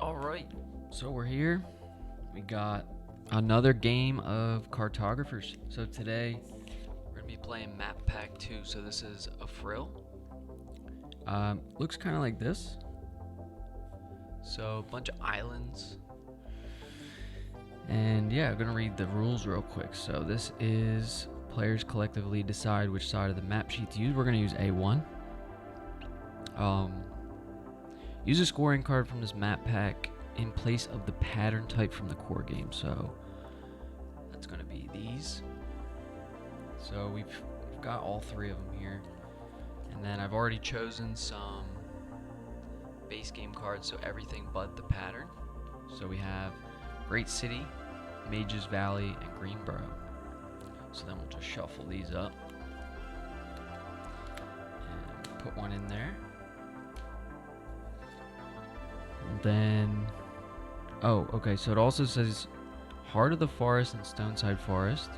Alright, so we're here. We got another game of Cartographers. So today, we're going to be playing Map Pack 2. So this is Affril. Looks kind of like this. So a bunch of islands. And yeah, I'm going to read the rules real quick. So this is players collectively decide which side of the map sheet to use. We're going to use A1. Use a scoring card from this map pack in place of the pattern type from the core game. So that's going to be these. So we've got all three of them here. And then I've already chosen some base game cards, so everything but the pattern. So we have Great City, Mages Valley, and Greenboro. So then we'll just shuffle these up and put one in there. And then, oh, okay, so it also says Heart of the Forest and Stoneside Forest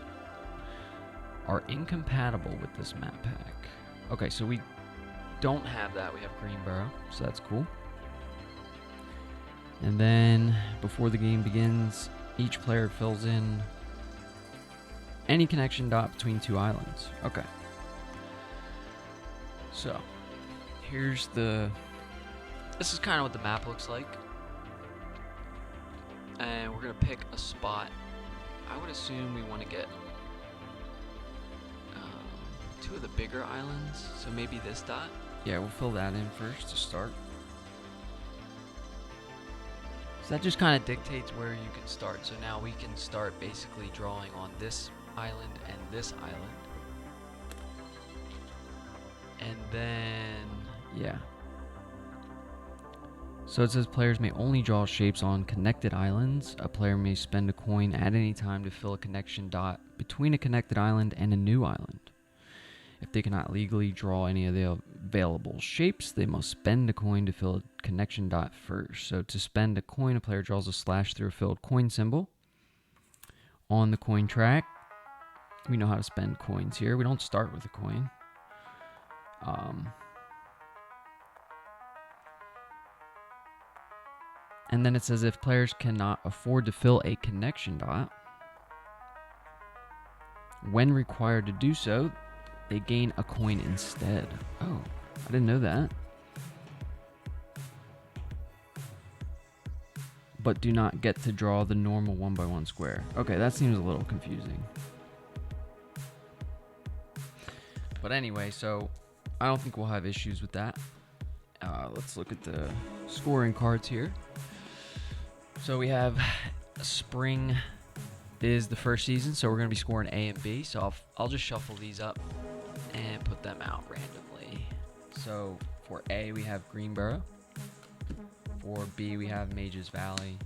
are incompatible with this map pack. Okay, so we don't have that. We have Greenboro, so that's cool. And then, before the game begins, each player fills in any connection dot between two islands. Okay. So, here's the... This is kind of what the map looks like. And we're going to pick a spot. I would assume we want to get two of the bigger islands. So maybe this dot. Yeah, we'll fill that in first to start. So that just kind of dictates where you can start. So now we can start basically drawing on this island and this island. And then, yeah. So it says players may only draw shapes on connected islands. A player may spend a coin at any time to fill a connection dot between a connected island and a new island. If they cannot legally draw any of the available shapes, they must spend a coin to fill a connection dot first. So to spend a coin, a player draws a slash through a filled coin symbol. On the coin track, we know how to spend coins here. We don't start with a coin. And then it says if players cannot afford to fill a connection dot, when required to do so, they gain a coin instead. Oh, I didn't know that. But do not get to draw the normal 1x1 square. Okay, that seems a little confusing. But anyway, so I don't think we'll have issues with that. Let's look at the scoring cards here. So we have spring is the first season, so we're going to be scoring A and B. So I'll just shuffle these up and put them out randomly. So for A, we have Greenboro. For B, we have Mages Valley.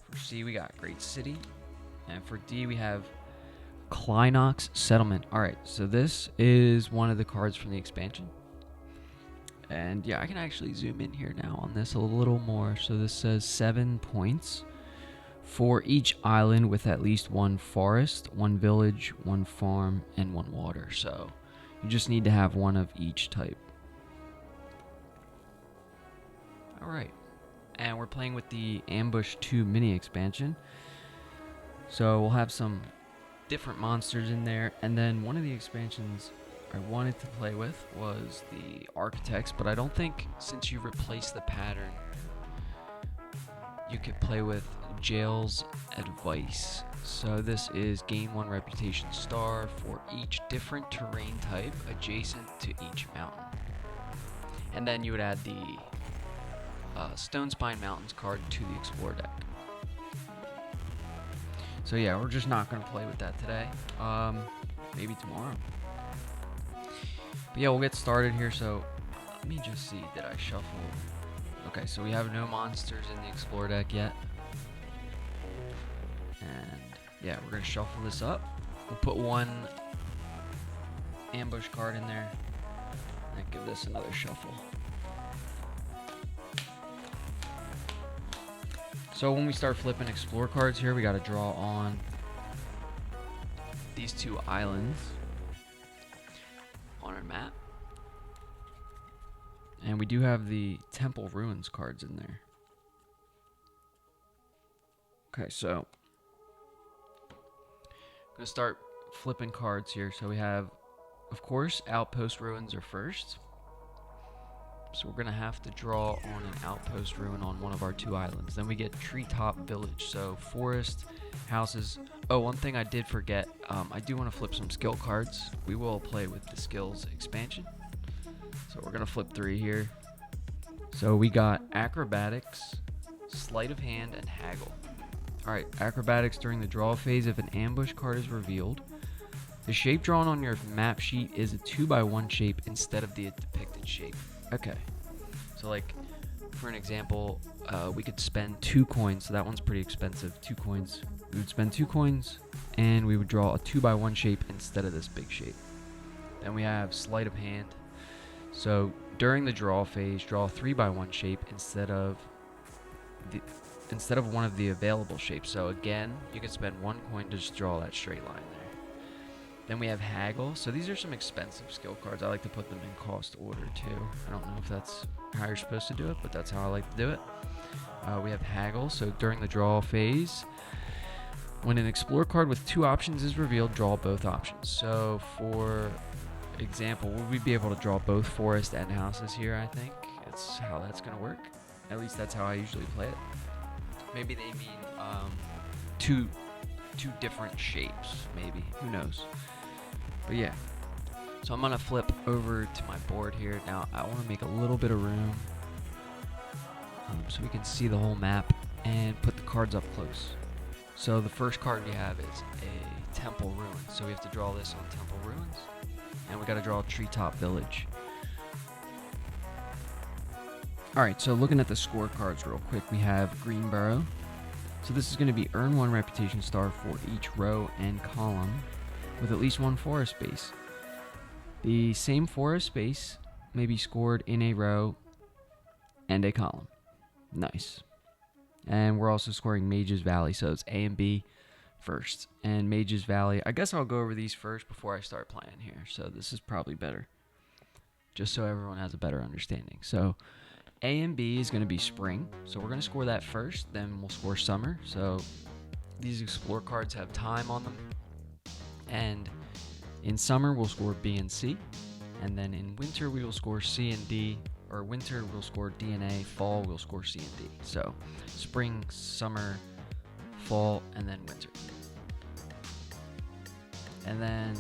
For C, we got Great City. And for D, we have Kleinox Settlement. Alright, so this is one of the cards from the expansion. And yeah, I can actually zoom in here now on this a little more. So this says 7 points for each island with at least one forest, one village, one farm, and one water. So you just need to have one of each type. Alright. And we're playing with the Ambush2 mini expansion. So we'll have some different monsters in there. And then one of the expansions I wanted to play with was the Architects, but I don't think since you replaced the pattern, you could play with Jail's Advice. So this is gain 1 reputation star for each different terrain type adjacent to each mountain. And then you would add the Stone Spine Mountains card to the Explore deck. So yeah, we're just not going to play with that today. Maybe tomorrow. But yeah, we'll get started here. So let me just see, did I shuffle? Okay, so we have no monsters in the Explore deck yet. And yeah, we're going to shuffle this up. We'll put one ambush card in there and give this another shuffle. So when we start flipping Explore cards here, we got to draw on these two islands on our map. And we do have the Temple Ruins cards in there. Okay, so I'm going to start flipping cards here. So we have, of course, Outpost Ruins are first. So we're going to have to draw on an Outpost Ruin on one of our 2 islands. Then we get Treetop Village. So forest, houses. Oh, one thing I did forget. I do want to flip some skill cards. We will play with the skills expansion. So we're going to flip 3 here. So we got Acrobatics, Sleight of Hand, and Haggle. Alright, Acrobatics. During the draw phase, if an ambush card is revealed, the shape drawn on your map sheet is a 2x1 shape instead of the depicted shape. Okay, so like, for an example, we could spend 2 coins, so that one's pretty expensive, 2 coins. We would spend 2 coins, and we would draw a 2x1 shape instead of this big shape. Then we have Sleight of Hand. So during the draw phase, draw a 3x1 shape instead of one of the available shapes. So again, you can spend 1 coin to just draw that straight line there. Then we have Haggle. So these are some expensive skill cards. I like to put them in cost order too. I don't know if that's how you're supposed to do it, but that's how I like to do it. We have Haggle. So during the draw phase, when an Explore card with 2 options is revealed, draw both options. So for example, would we be able to draw both forest and houses here? I think it's how that's going to work. At least that's how I usually play it. Maybe they mean two different shapes, maybe. Who knows? But yeah. So I'm going to flip over to my board here. Now, I want to make a little bit of room so we can see the whole map and put the cards up close. So the first card we have is a Temple Ruins. So we have to draw this on Temple Ruins. And we got to draw Treetop Village. Alright, so looking at the scorecards real quick, we have Greenboro. So this is going to be earn 1 reputation star for each row and column with at least 1 forest space. The same forest space may be scored in a row and a column. Nice. And we're also scoring Mage's Valley, so it's A and B first. And Mage's Valley, I guess I'll go over these first before I start playing here. So this is probably better, just so everyone has a better understanding. So A and B is going to be spring, so we're going to score that first, then we'll score summer. So these Explore cards have time on them, and in summer we'll score B and C, and then in winter we will score C and D, or winter we'll score D and A, fall we'll score C and D. So spring, summer, fall, and then winter. And then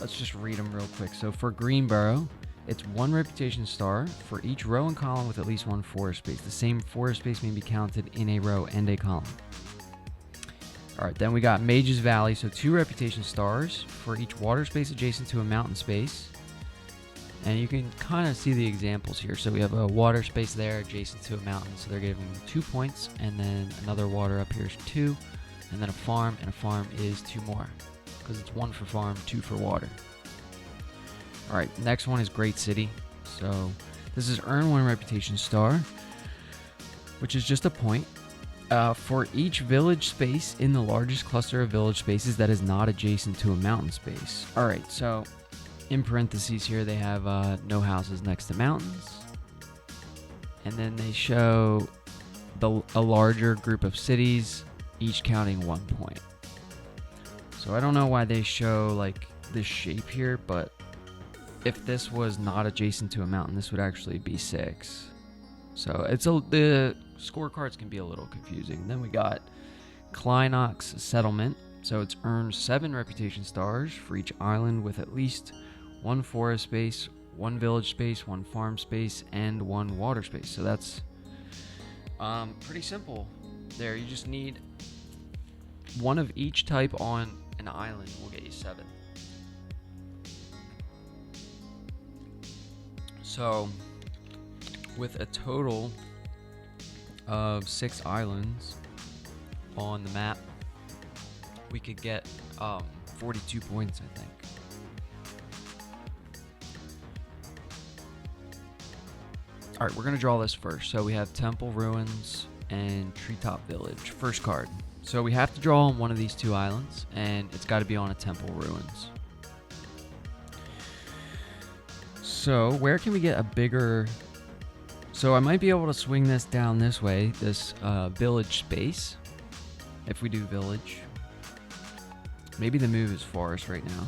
let's just read them real quick. So for Greenboro, it's 1 reputation star for each row and column with at least 1 forest space. The same forest space may be counted in a row and a column. Alright, then we got Mage's Valley, so 2 reputation stars for each water space adjacent to a mountain space. And you can kind of see the examples here. So we have a water space there adjacent to a mountain, so they're giving 2 points, and then another water up here is 2, and then a farm is 2 more. Because it's 1 for farm, 2 for water. Alright, next one is Great City. So this is earn 1 reputation star, which is just a point, for each village space in the largest cluster of village spaces that is not adjacent to a mountain space. Alright, so in parentheses here they have no houses next to mountains. And then they show a larger group of cities, each counting 1 point. So I don't know why they show like this shape here, but if this was not adjacent to a mountain, this would actually be 6. So the scorecards can be a little confusing. Then we got Kleinox Settlement. So it's earned 7 reputation stars for each island with at least 1 forest space, 1 village space, 1 farm space, and 1 water space. So that's pretty simple there. You just need 1 of each type on an island will get you 7. So with a total of 6 islands on the map, we could get 42 points, I think. Alright, we're going to draw this first. So we have Temple Ruins and Treetop Village. First card. So we have to draw on one of these 2 islands, and it's got to be on a Temple Ruins. So where can we get a bigger... So I might be able to swing this down this way, this village space. If we do village. Maybe the move is forest right now.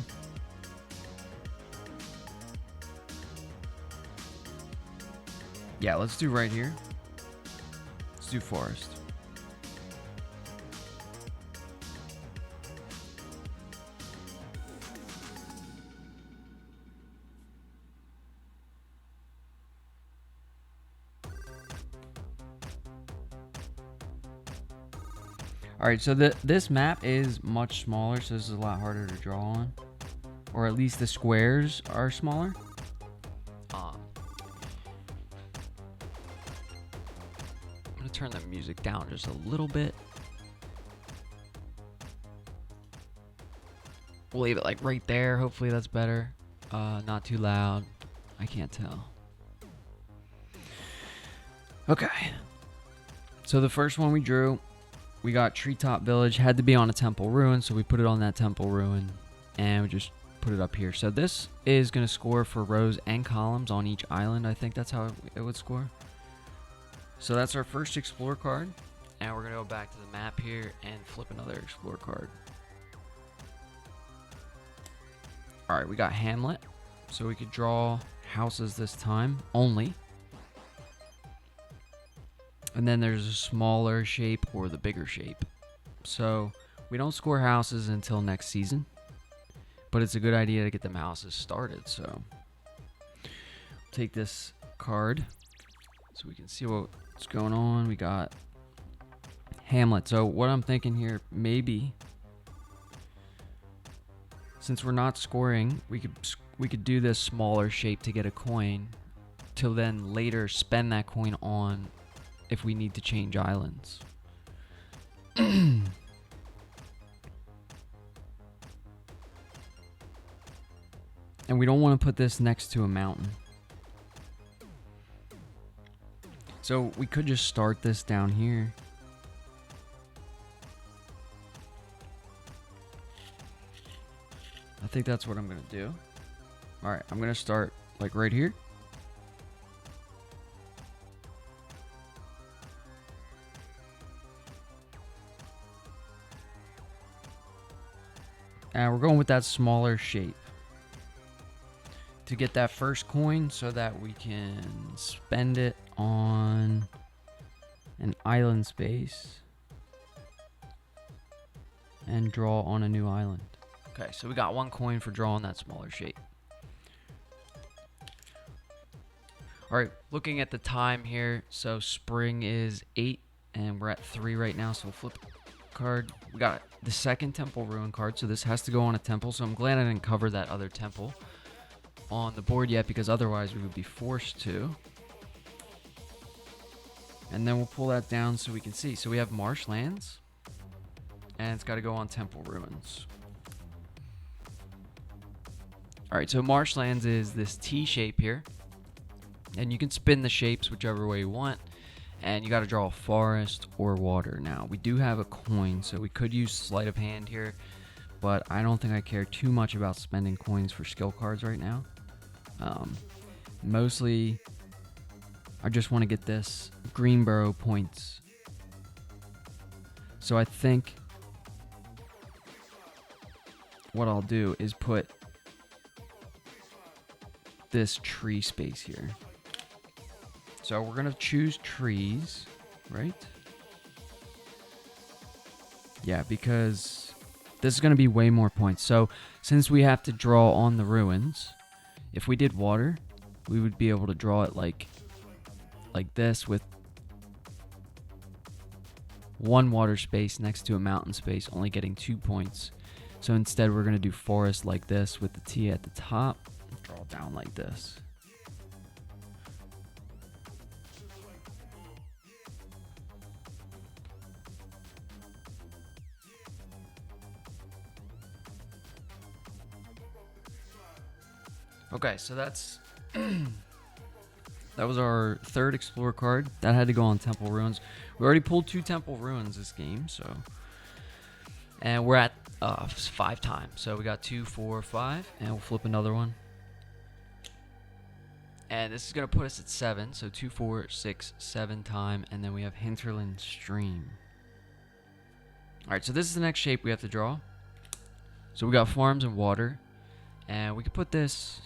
Yeah, let's do right here. Let's do forest. Alright, so this map is much smaller, so this is a lot harder to draw on. Or at least the squares are smaller. I'm going to turn the music down just a little bit. We'll leave it like right there. Hopefully that's better. Not too loud. I can't tell. Okay. So the first one we drew... We got Treetop Village, had to be on a temple ruin, so we put it on that temple ruin, and we just put it up here. So this is going to score for rows and columns on each island. I think that's how it would score. So that's our first Explore card, and we're going to go back to the map here and flip another Explore card. Alright, we got Hamlet, so we could draw houses this time, only. And then there's a smaller shape or the bigger shape. So we don't score houses until next season. But it's a good idea to get them houses started. So take this card so we can see what's going on. We got Hamlet. So what I'm thinking here, maybe since we're not scoring, we could do this smaller shape to get a coin, to then later spend that coin on if we need to change islands. And we don't want to put this next to a mountain. So we could just start this down here. I think that's what I'm going to do. Alright, I'm going to start like right here. And we're going with that smaller shape to get that first coin so that we can spend it on an island space and draw on a new island. Okay, so we got one coin for drawing that smaller shape. Alright, looking at the time here, so spring is 8 and we're at 3 right now, so we'll flip card. We got the second temple ruin card, so this has to go on a temple, so I'm glad I didn't cover that other temple on the board yet, because otherwise we would be forced to. And then we'll pull that down so we can see. So we have marshlands, and it's got to go on temple ruins. Alright, so marshlands is this T shape here, and you can spin the shapes whichever way you want. And you got to draw a forest or water. Now, we do have a coin, so we could use sleight of hand here. But I don't think I care too much about spending coins for skill cards right now. Mostly, I just want to get this Greenboro points. So I think what I'll do is put this tree space here. So we're going to choose trees, right? Yeah, because this is going to be way more points. So since we have to draw on the ruins, if we did water, we would be able to draw it like this with one water space next to a mountain space, only getting 2 points. So instead we're going to do forest like this with the T at the top, draw down like this. Okay, so that's that was our third Explorer card. That had to go on Temple Ruins. We already pulled 2 Temple Ruins this game, so. And we're at 5 times. So we got 2, 4, 5, and we'll flip another one. And this is going to put us at 7. So 2, 4, 6, 7 time. And then we have Hinterland Stream. Alright, so this is the next shape we have to draw. So we got farms and water. And we could put this...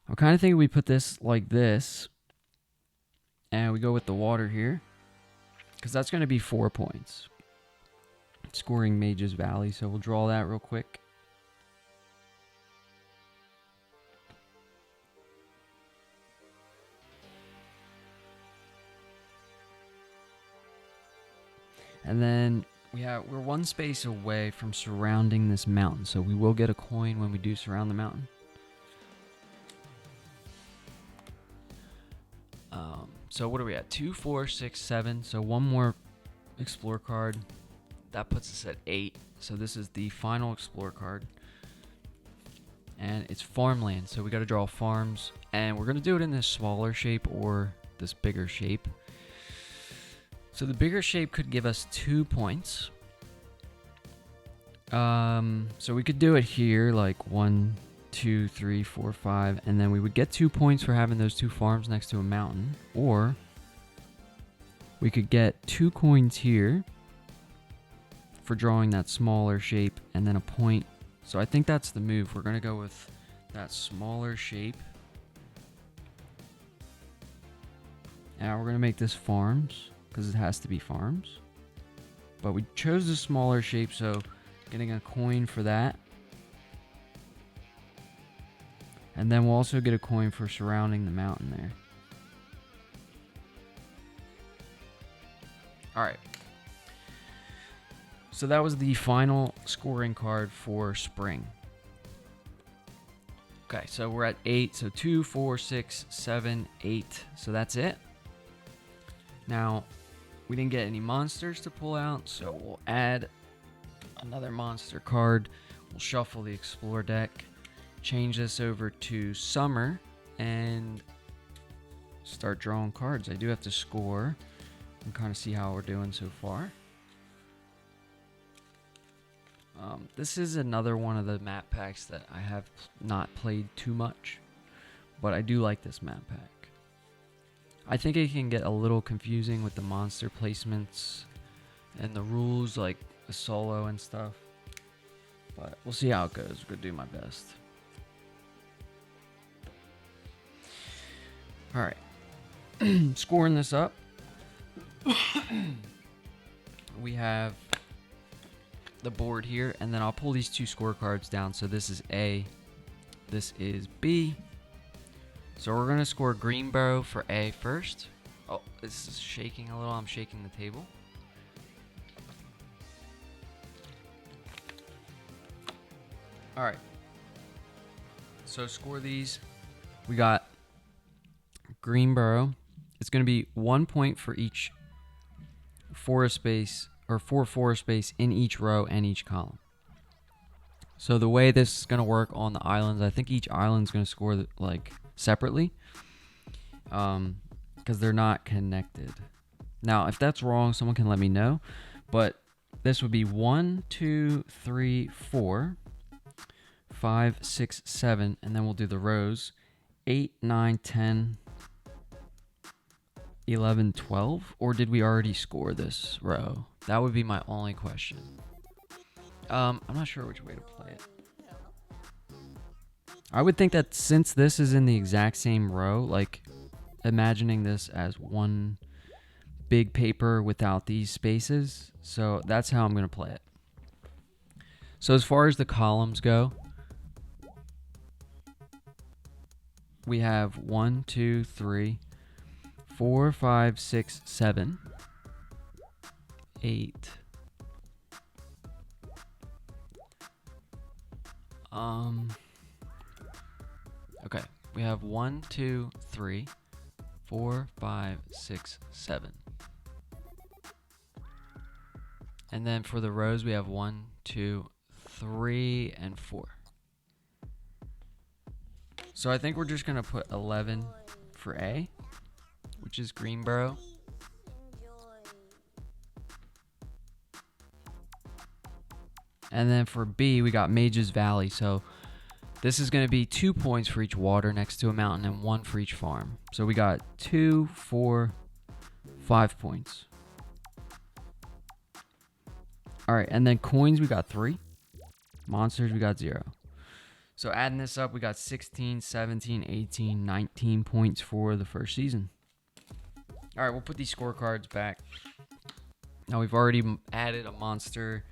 I'm kind of thinking we put this like this. And we go with the water here. Because that's going to be 4 points. Scoring Mage's Valley. So we'll draw that real quick. And then we're 1 space away from surrounding this mountain. So we will get a coin when we do surround the mountain. So what are we at? 2, 4, 6, 7. So 1 more explore card. That puts us at 8. So this is the final explore card. And it's farmland. So we got to draw farms. And we're going to do it in this smaller shape or this bigger shape. So the bigger shape could give us 2 points. So we could do it here like 1, 2, 3, 4, 5, and then we would get 2 points for having those 2 farms next to a mountain. Or we could get 2 coins here for drawing that smaller shape and then a point. So I think that's the move. We're going to go with that smaller shape. Now we're going to make this farms because it has to be farms. But we chose the smaller shape, so getting a coin for that. And then we'll also get a coin for surrounding the mountain there. Alright. So that was the final scoring card for spring. Okay, so we're at 8. So 2, 4, 6, 7, 8. So that's it. Now, we didn't get any monsters to pull out, so we'll add another monster card. We'll shuffle the Explore deck. Change this over to Summer and start drawing cards. I do have to score and kind of see how we're doing so far. This is another one of the map packs that I have not played too much, but I do like this map pack. I think it can get a little confusing with the monster placements and the rules like the solo and stuff, but we'll see how it goes. I'm gonna do my best. Alright, scoring this up, we have the board here, and then I'll pull these 2 scorecards down. So this is A, this is B. So we're going to score Greenborough for A first. Oh, this is shaking a little. I'm shaking the table. Alright, so score these. We got Greenborough. It's going to be 1 point for each forest space, or 4 forest space in each row and each column. So the way this is going to work on the islands, I think each island's going to score like separately, because they're not connected. Now, if that's wrong, someone can let me know. But this would be 1, 2, 3, 4, 5, 6, 7, and then we'll do the rows 8, 9, 10, 11, 12, or did we already score this row? That would be my only question. I'm not sure which way to play it. I would think that since this is in the exact same row, like imagining this as one big paper without these spaces, so that's how I'm going to play it. So as far as the columns go, we have 1, 2, 3, 4, 5, 6, 7, 8. Okay, we have 1, 2, 3, 4, 5, 6, 7. And then for the rows, we have 1, 2, 3, and 4. So I think we're just going to put 11 for A, which is Greenborough. And then for B, we got Mage's Valley. So This is going to be 2 points for each water next to a mountain and 1 for each farm. So we got 2, 4, 5 points. All right, and then coins, we got 3. Monsters, we got 0. So adding this up, we got 16, 17, 18, 19 points for the first season. All right, we'll put these scorecards back. Now we've already added a monster,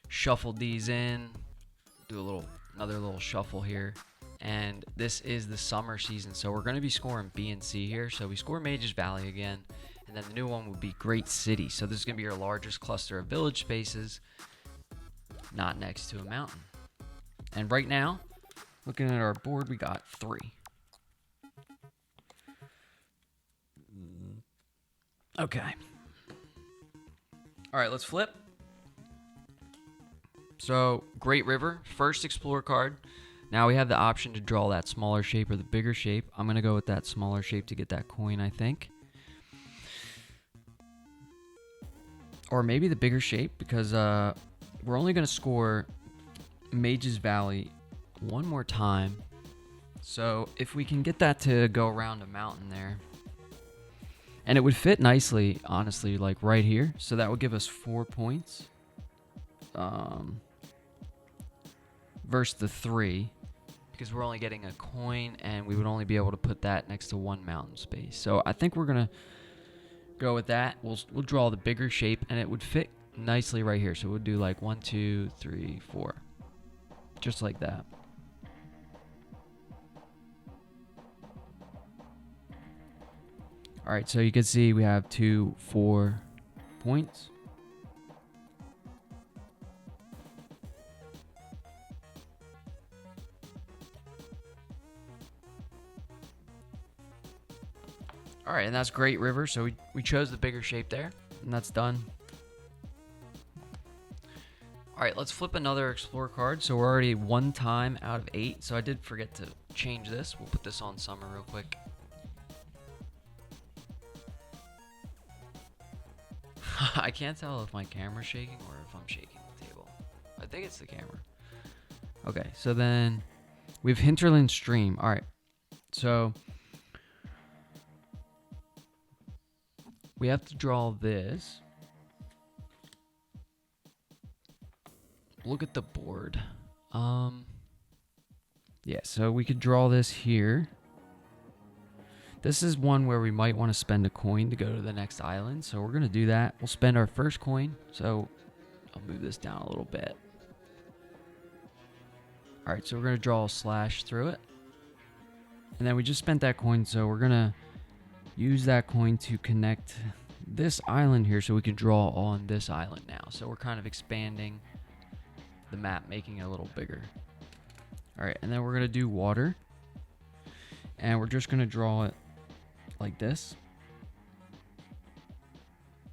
shuffled these in, do another little shuffle here. And this is the summer season, so we're going to be scoring B and C here. So we score Mage's Valley again, and then the new one would be Great City. So this is going to be your largest cluster of village spaces, not next to a mountain. And right now, looking at our board, we got 3. Okay. All right, let's flip. So, Great River, first explore card. Now we have the option to draw that smaller shape or the bigger shape. I'm going to go with that smaller shape to get that coin, I think. Or maybe the bigger shape, because we're only going to score Mage's Valley one more time. So if we can get that to go around a mountain there, and it would fit nicely, honestly, like right here. So that would give us 4 points versus the 3, because we're only getting a coin and we would only be able to put that next to 1 mountain space. So I think we're gonna go with that. We'll draw the bigger shape and it would fit nicely right here. So we'll do like 1, 2, 3, 4, just like that. All right, so you can see we have 2, 4 points. All right, and that's Great River. So we chose the bigger shape there, and that's done. All right, let's flip another Explore card. So we're already 1 time out of 8. So I did forget to change this. We'll put this on summer real quick. I can't tell if my camera's shaking or if I'm shaking the table. I think it's the camera. Okay, so then we have Hinterland Stream. All right, so we have to draw this. Look at the board. Yeah, so we could draw this here. This is one where we might want to spend a coin to go to the next island. So we're going to do that. We'll spend our first coin. So I'll move this down a little bit. All right, so we're going to draw a slash through it. And then we just spent that coin. So we're going to use that coin to connect this island here so we can draw on this island now. So we're kind of expanding the map, making it a little bigger. All right, and then we're going to do water. And we're just going to draw it like this.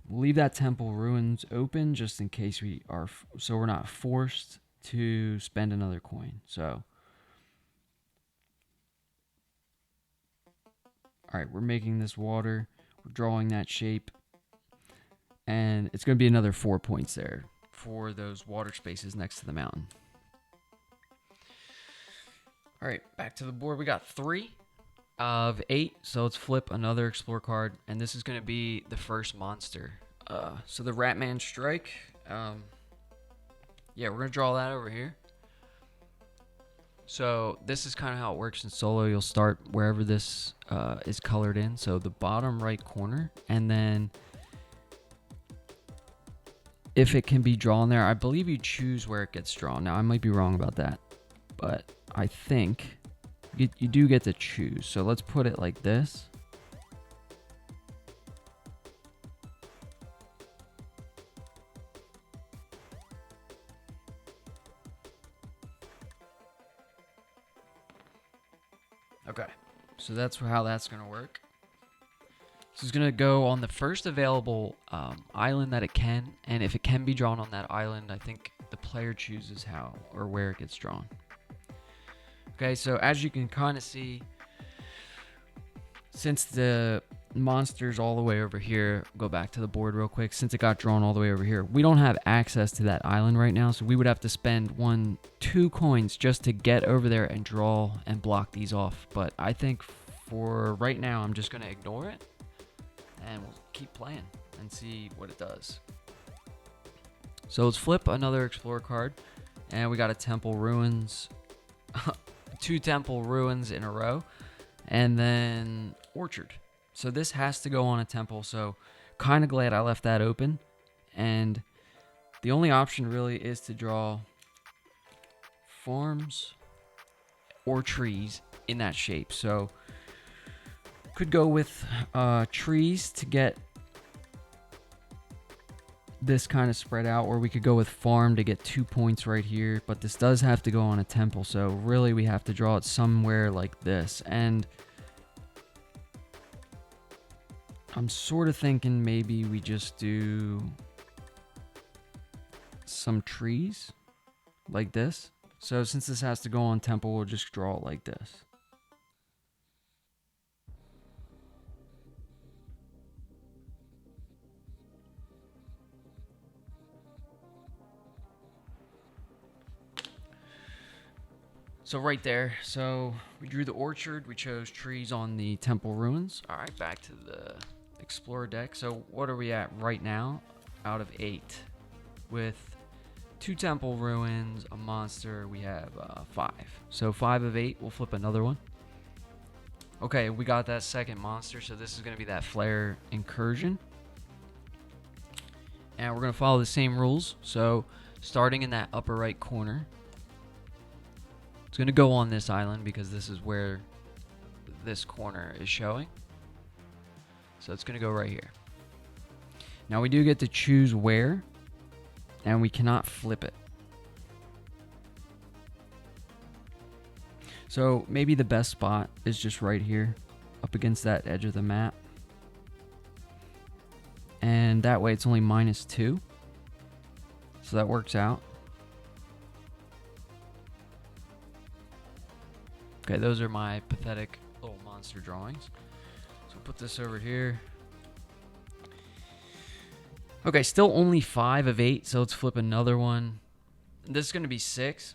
We'll leave that temple ruins open just in case we are, so we're not forced to spend another coin. So, all right, we're making this water. We're drawing that shape. And it's going to be another 4 points there for those water spaces next to the mountain. All right, back to the board. We got 3 of 8, so let's flip another Explore card, and this is going to be the first monster. So the Ratman Strike. Yeah, we're going to draw that over here. So this is kind of how it works in solo. You'll start wherever this is colored in, so the bottom right corner, and then if it can be drawn there, I believe you choose where it gets drawn. Now, I might be wrong about that, but I think you do get to choose. So let's put it like this. Okay, so that's how that's going to work. This is going to go on the first available island that it can, and if it can be drawn on that island, I think the player chooses how or where it gets drawn. Okay, so as you can kind of see, since the monsters all the way over here. Go back to the board real quick. Since it got drawn all the way over here, we don't have access to that island right now, so we would have to spend 2 coins just to get over there and draw and block these off. But I think for right now, I'm just going to ignore it, and we'll keep playing and see what it does. So let's flip another Explorer card, and we got a Temple Ruins, 2 Temple Ruins in a row, and then Orchard. So this has to go on a temple, so kind of glad I left that open. And the only option really is to draw farms or trees in that shape. So could go with trees to get this kind of spread out, or we could go with farm to get 2 points right here. But this does have to go on a temple, so really we have to draw it somewhere like this. And I'm sort of thinking maybe we just do some trees like this. So since this has to go on temple, we'll just draw it like this. So right there, so we drew the orchard, we chose trees on the temple ruins. All right, back to the Explorer deck. So what are we at right now? Out of 8. With 2 temple ruins, a monster, we have 5. So 5 of 8, we'll flip another one. Okay, we got that second monster, so this is going to be that flare incursion. And we're going to follow the same rules. So starting in that upper right corner, it's going to go on this island because this is where this corner is showing. So it's going to go right here. Now we do get to choose where, and we cannot flip it. So maybe the best spot is just right here, up against that edge of the map. And that way it's only -2. So that works out. Okay, those are my pathetic little monster drawings. So we'll put this over here. Okay, still only 5 of 8, so let's flip another one. This is going to be 6.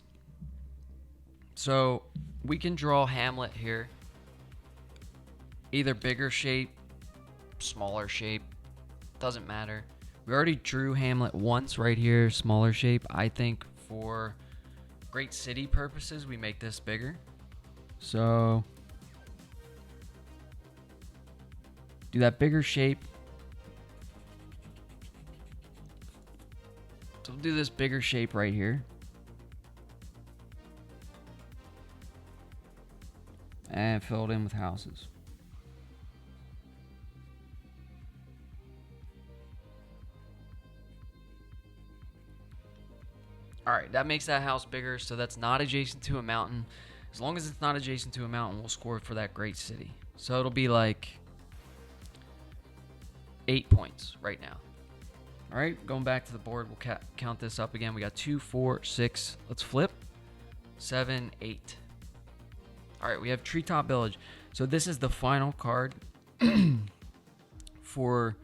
So we can draw Hamlet here. Either bigger shape, smaller shape, doesn't matter. We already drew Hamlet once right here, smaller shape. I think for great city purposes, we make this bigger. So do that bigger shape. So we'll do this bigger shape right here. And fill it in with houses. Alright, that makes that house bigger, so that's not adjacent to a mountain. As long as it's not adjacent to a mountain, we'll score for that great city. So it'll be like 8 points right now. All right, going back to the board, we'll count this up again. We got 2, 4, 6. Let's flip. 7, 8. All right, we have Treetop Village. So this is the final card for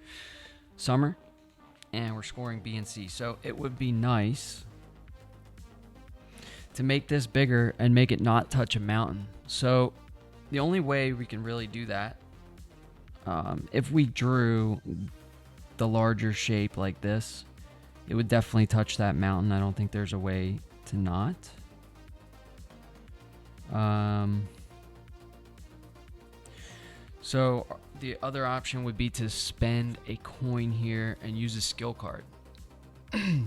summer, and we're scoring B and C. So it would be nice to make this bigger and make it not touch a mountain. So the only way we can really do that, if we drew the larger shape like this, it would definitely touch that mountain. I don't think there's a way to not. So the other option would be to spend a coin here and use a skill card.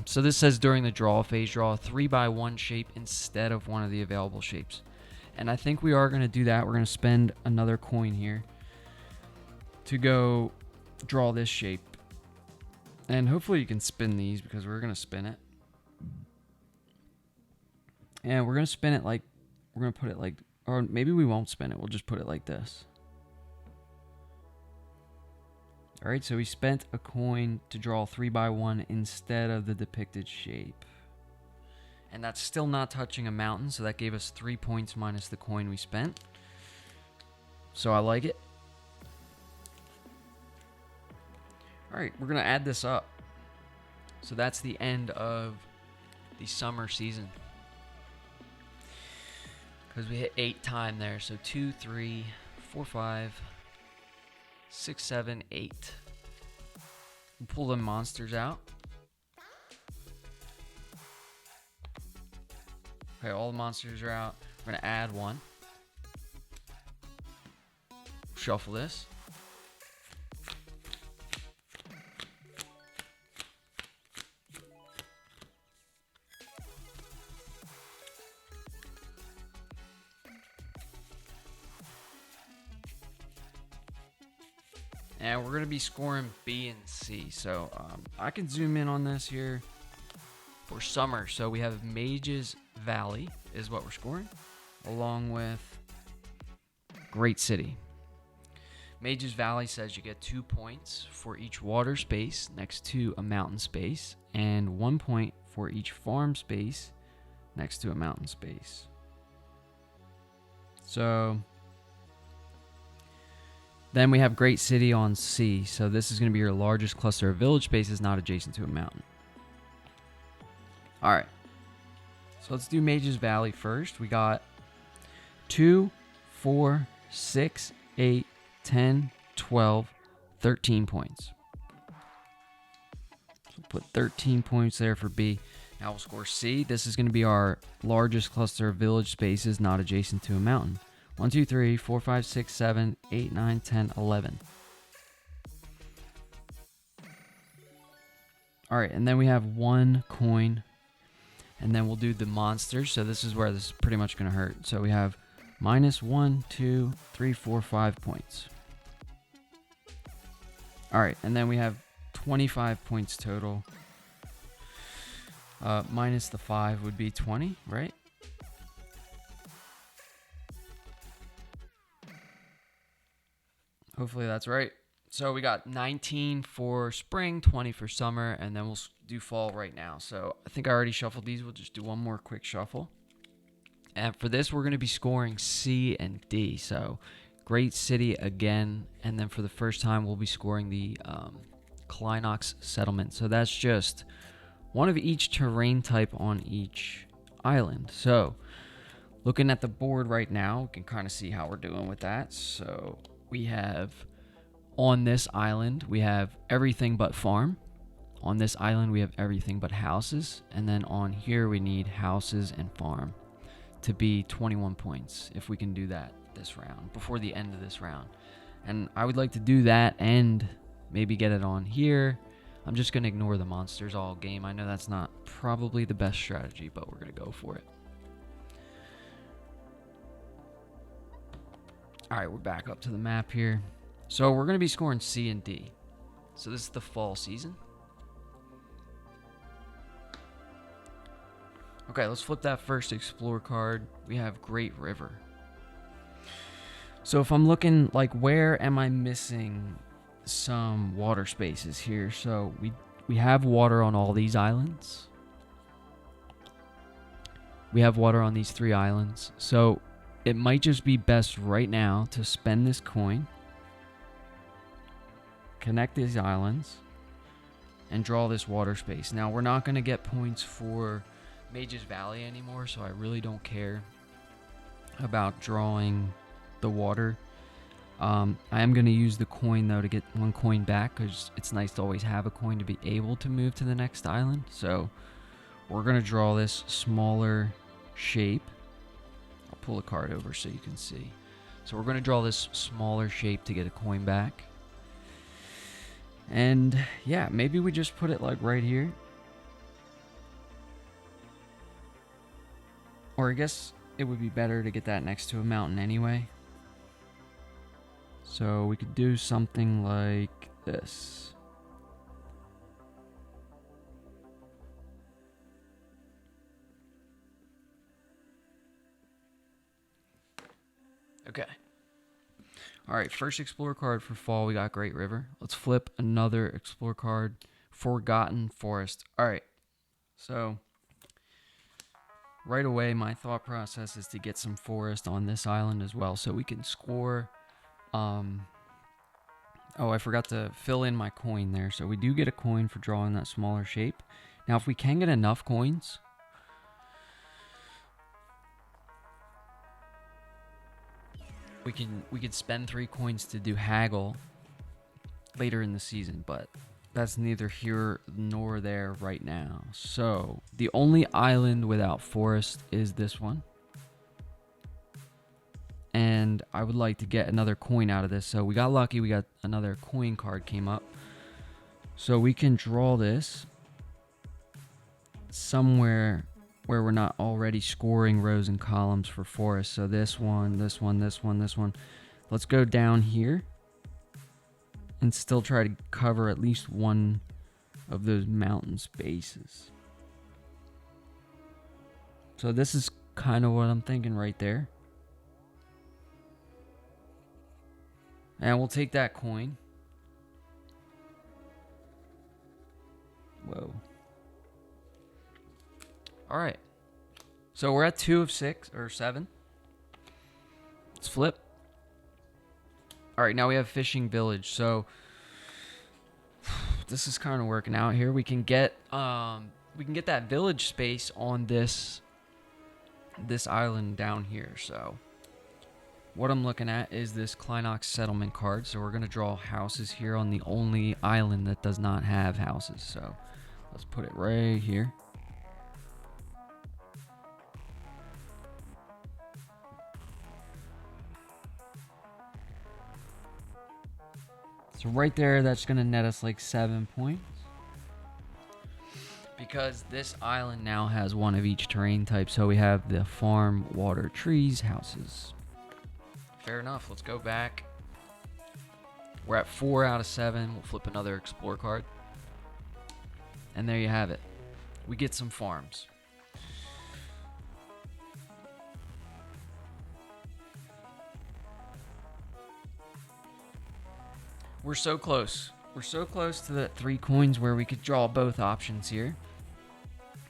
So this says during the draw phase, draw a 3x1 shape instead of one of the available shapes. And I think we are going to do that. We're going to spend another coin here to go draw this shape. And hopefully you can spin these because we're going to spin it. And we're going to spin it like, we're going to put it like, or maybe we won't spin it. We'll just put it like this. All right, so we spent a coin to draw 3x1 instead of the depicted shape. And that's still not touching a mountain, so that gave us 3 points minus the coin we spent. So I like it. All right, we're going to add this up. So that's the end of the summer season. Because we hit 8 time there. So 2, 3, 4, 5, 6, 7, 8. We'll pull the monsters out. Okay, all the monsters are out. We're going to add one. Shuffle this. And we're going to be scoring B and C. So I can zoom in on this here for summer. So we have Mages Valley is what we're scoring, along with Great City. Mages Valley says you get 2 points for each water space next to a mountain space, and 1 point for each farm space next to a mountain space. So then we have Great City on C. So this is going to be your largest cluster of village spaces not adjacent to a mountain. All right. So let's do Mages Valley first. We got 2, 4, 6, 8, 10, 12, 13 points. So put 13 points there for B. Now we'll score C. This is going to be our largest cluster of village spaces not adjacent to a mountain. 1, 2, 3, 4, 5, 6, 7, 8, 9, 10, 11. All right, and then we have 1 coin. And then we'll do the monsters. So this is where this is pretty much going to hurt. So we have -1, 2, 3, 4, 5 points. All right, and then we have 25 points total. Minus the 5 would be 20, right? Hopefully that's right. So we got 19 for spring, 20 for summer, and then we'll do fall right now. So I think I already shuffled these. We'll just do one more quick shuffle. And for this, we're going to be scoring C and D. So Great City again, and then for the first time, we'll be scoring the Klinox Settlement. So that's just one of each terrain type on each island. So looking at the board right now, we can kind of see how we're doing with that. So we have on this island, we have everything but farm. On this island, we have everything but houses. And then on here, we need houses and farm to be 21 points, if we can do that this round, before the end of this round. And I would like to do that and maybe get it on here. I'm just going to ignore the monsters all game. I know that's not probably the best strategy, but we're going to go for it. All right, we're back up to the map here. So we're going to be scoring C and D. So this is the fall season. Okay, let's flip that first explore card. We have Great River. So if I'm looking, like, where am I missing some water spaces here? So we have water on all these islands. We have water on these 3 islands. So it might just be best right now to spend this coin, connect these islands, and draw this water space. Now, we're not going to get points for Mages Valley anymore, so I really don't care about drawing the water. I am going to use the coin, though, to get 1 coin back, because it's nice to always have a coin to be able to move to the next island. So we're going to draw this smaller shape. I'll pull the card over so you can see. So we're going to draw this smaller shape to get a coin back. And yeah, maybe we just put it like right here. Or I guess it would be better to get that next to a mountain anyway. So we could do something like this. Okay. All right, first explore card for fall, we got Great River. Let's flip another explore card, Forgotten Forest. All right, so right away, my thought process is to get some forest on this island as well, so we can score Oh, I forgot to fill in my coin there. So we do get a coin for drawing that smaller shape. Now, if we can get enough coins, we could spend 3 coins to do haggle later in the season, but that's neither here nor there right now. So the only island without forest is this one. And I would like to get another coin out of this. So we got lucky, we got another coin card came up. So we can draw this somewhere where we're not already scoring rows and columns for forest. So this one, this one, this one, this one. Let's go down here and still try to cover at least one of those mountain spaces. So this is kind of what I'm thinking right there. And we'll take that coin. Whoa. All right. So we're at 2 of 6 or 7. Let's flip. All right, now we have fishing village. So this is kind of working out here. We can get that village space on this island down here. So what I'm looking at is this Kleinox settlement card. So we're going to draw houses here on the only island that does not have houses. So let's put it right here. So right there, that's going to net us like 7 points. Because this island now has one of each terrain type. So we have the farm, water, trees, houses. Fair enough. Let's go back. We're at 4 out of 7. We'll flip another explore card. And there you have it. We get some farms. We're so close. We're so close to the 3 coins where we could draw both options here.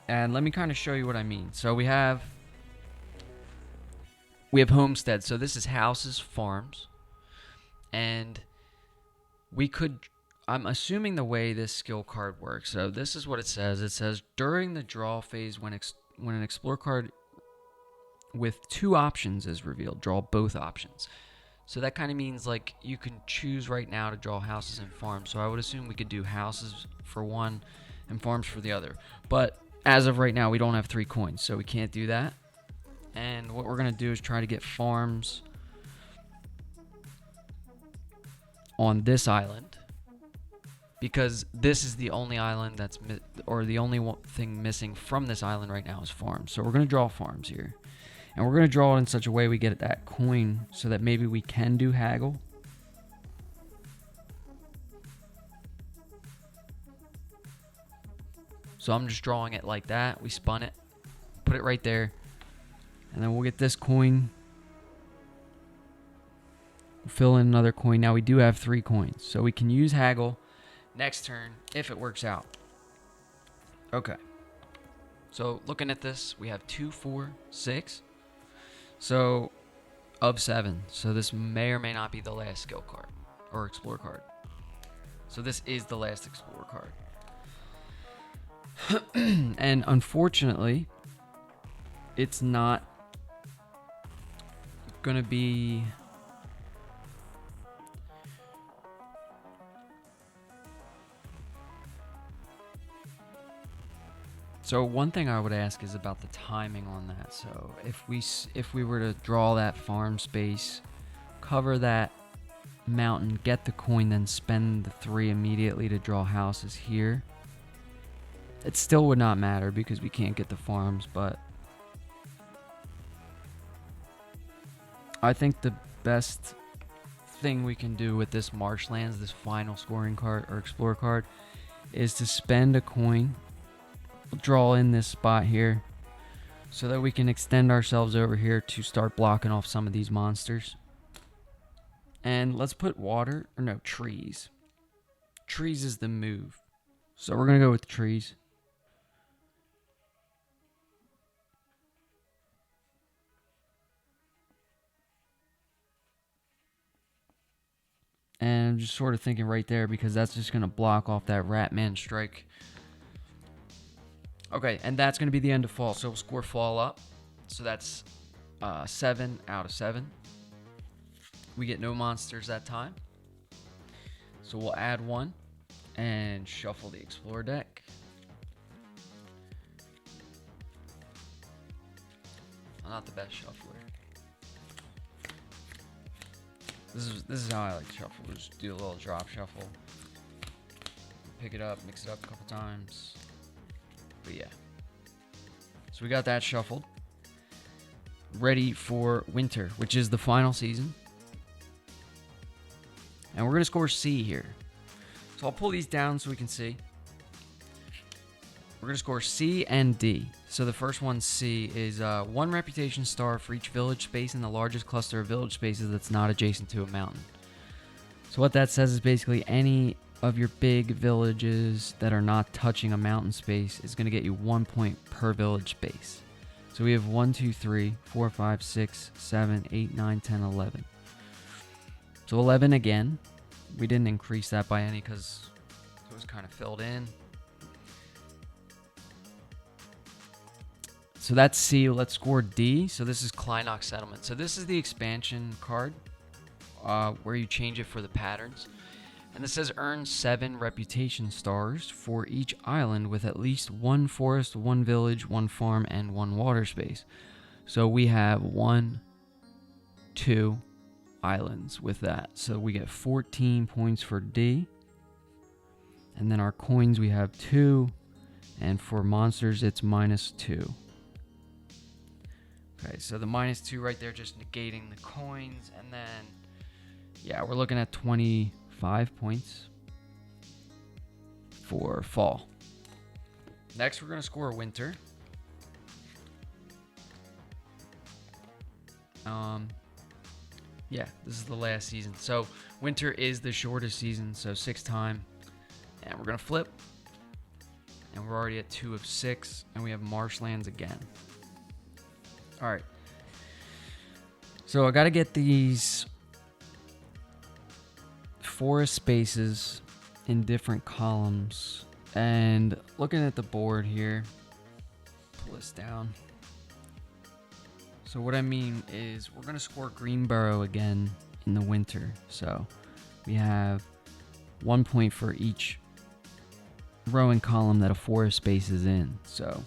And let me kind of show you what I mean. So we have homesteads. So this is houses, farms. And we could, I'm assuming the way this skill card works. So this is what it says. It says during the draw phase when an explore card with 2 options is revealed, draw both options. So that kind of means like you can choose right now to draw houses and farms. So I would assume we could do houses for one and farms for the other. But as of right now, we don't have 3 coins, so we can't do that. And what we're going to do is try to get farms on this island. Because this is the only island that's, or the only thing missing from this island right now is farms. So we're going to draw farms here. And we're going to draw it in such a way we get that coin so that maybe we can do haggle. So I'm just drawing it like that. We spun it, put it right there, and then we'll get this coin. We'll fill in another coin. Now we do have 3 coins, so we can use haggle next turn if it works out. Okay. So looking at this, we have 2, 4, 6. So, of 7. So this may or may not be the last skill card or explore card. So this is the last explore card. And unfortunately, it's not going to be... So one thing I would ask is about the timing on that. So if we were to draw that farm space, cover that mountain, get the coin, then spend the 3 immediately to draw houses here, it still would not matter because we can't get the farms. But I think the best thing we can do with this marshlands, this final scoring card or explore card, is to spend a coin. Draw in this spot here so that we can extend ourselves over here to start blocking off some of these monsters. And let's put water, or no, trees. Trees is the move. So we're going to go with trees. And I'm just sort of thinking right there because that's just going to block off that Ratman strike. Okay, and that's going to be the end of fall. So we'll score fall up. So that's 7 out of 7. We get no monsters that time. So we'll add 1 and shuffle the Explorer deck. I'm not the best shuffler. This is how I like to shuffle. Just do a little drop shuffle. Pick it up, mix it up a couple times. But yeah. So we got that shuffled. Ready for winter, which is the final season. And we're going to score C here. So I'll pull these down so we can see. We're going to score C and D. So the first one, C, is 1 reputation star for each village space in the largest cluster of village spaces that's not adjacent to a mountain. So what that says is basically any of your big villages that are not touching a mountain space is going to get you 1 point per village space. So we have 1, 2, 3, 4, 5, 6, 7, 8, 9, 10, 11. So 11 again. We didn't increase that by any because it was kind of filled in. So that's C. Let's score D. So this is Kleinok Settlement. So this is the expansion card where you change it for the patterns. And this says earn 7 reputation stars for each island with at least 1 forest, 1 village, 1 farm, and 1 water space. So we have 1, 2 islands with that. So we get 14 points for D. And then our coins, we have 2. And for monsters, it's -2. Okay, so the -2 right there, just negating the coins. And then, yeah, we're looking at 25 points for fall. Next, we're going to score winter. Yeah, this is the last season. So winter is the shortest season, so 6 time. And we're going to flip. And we're already at 2 of 6, and we have marshlands again. All right. So I got to get these forest spaces in different columns. And looking at the board here, pull this down. So what I mean is we're going to score Greenboro again in the winter. So we have 1 point for each row and column that a forest space is in. So,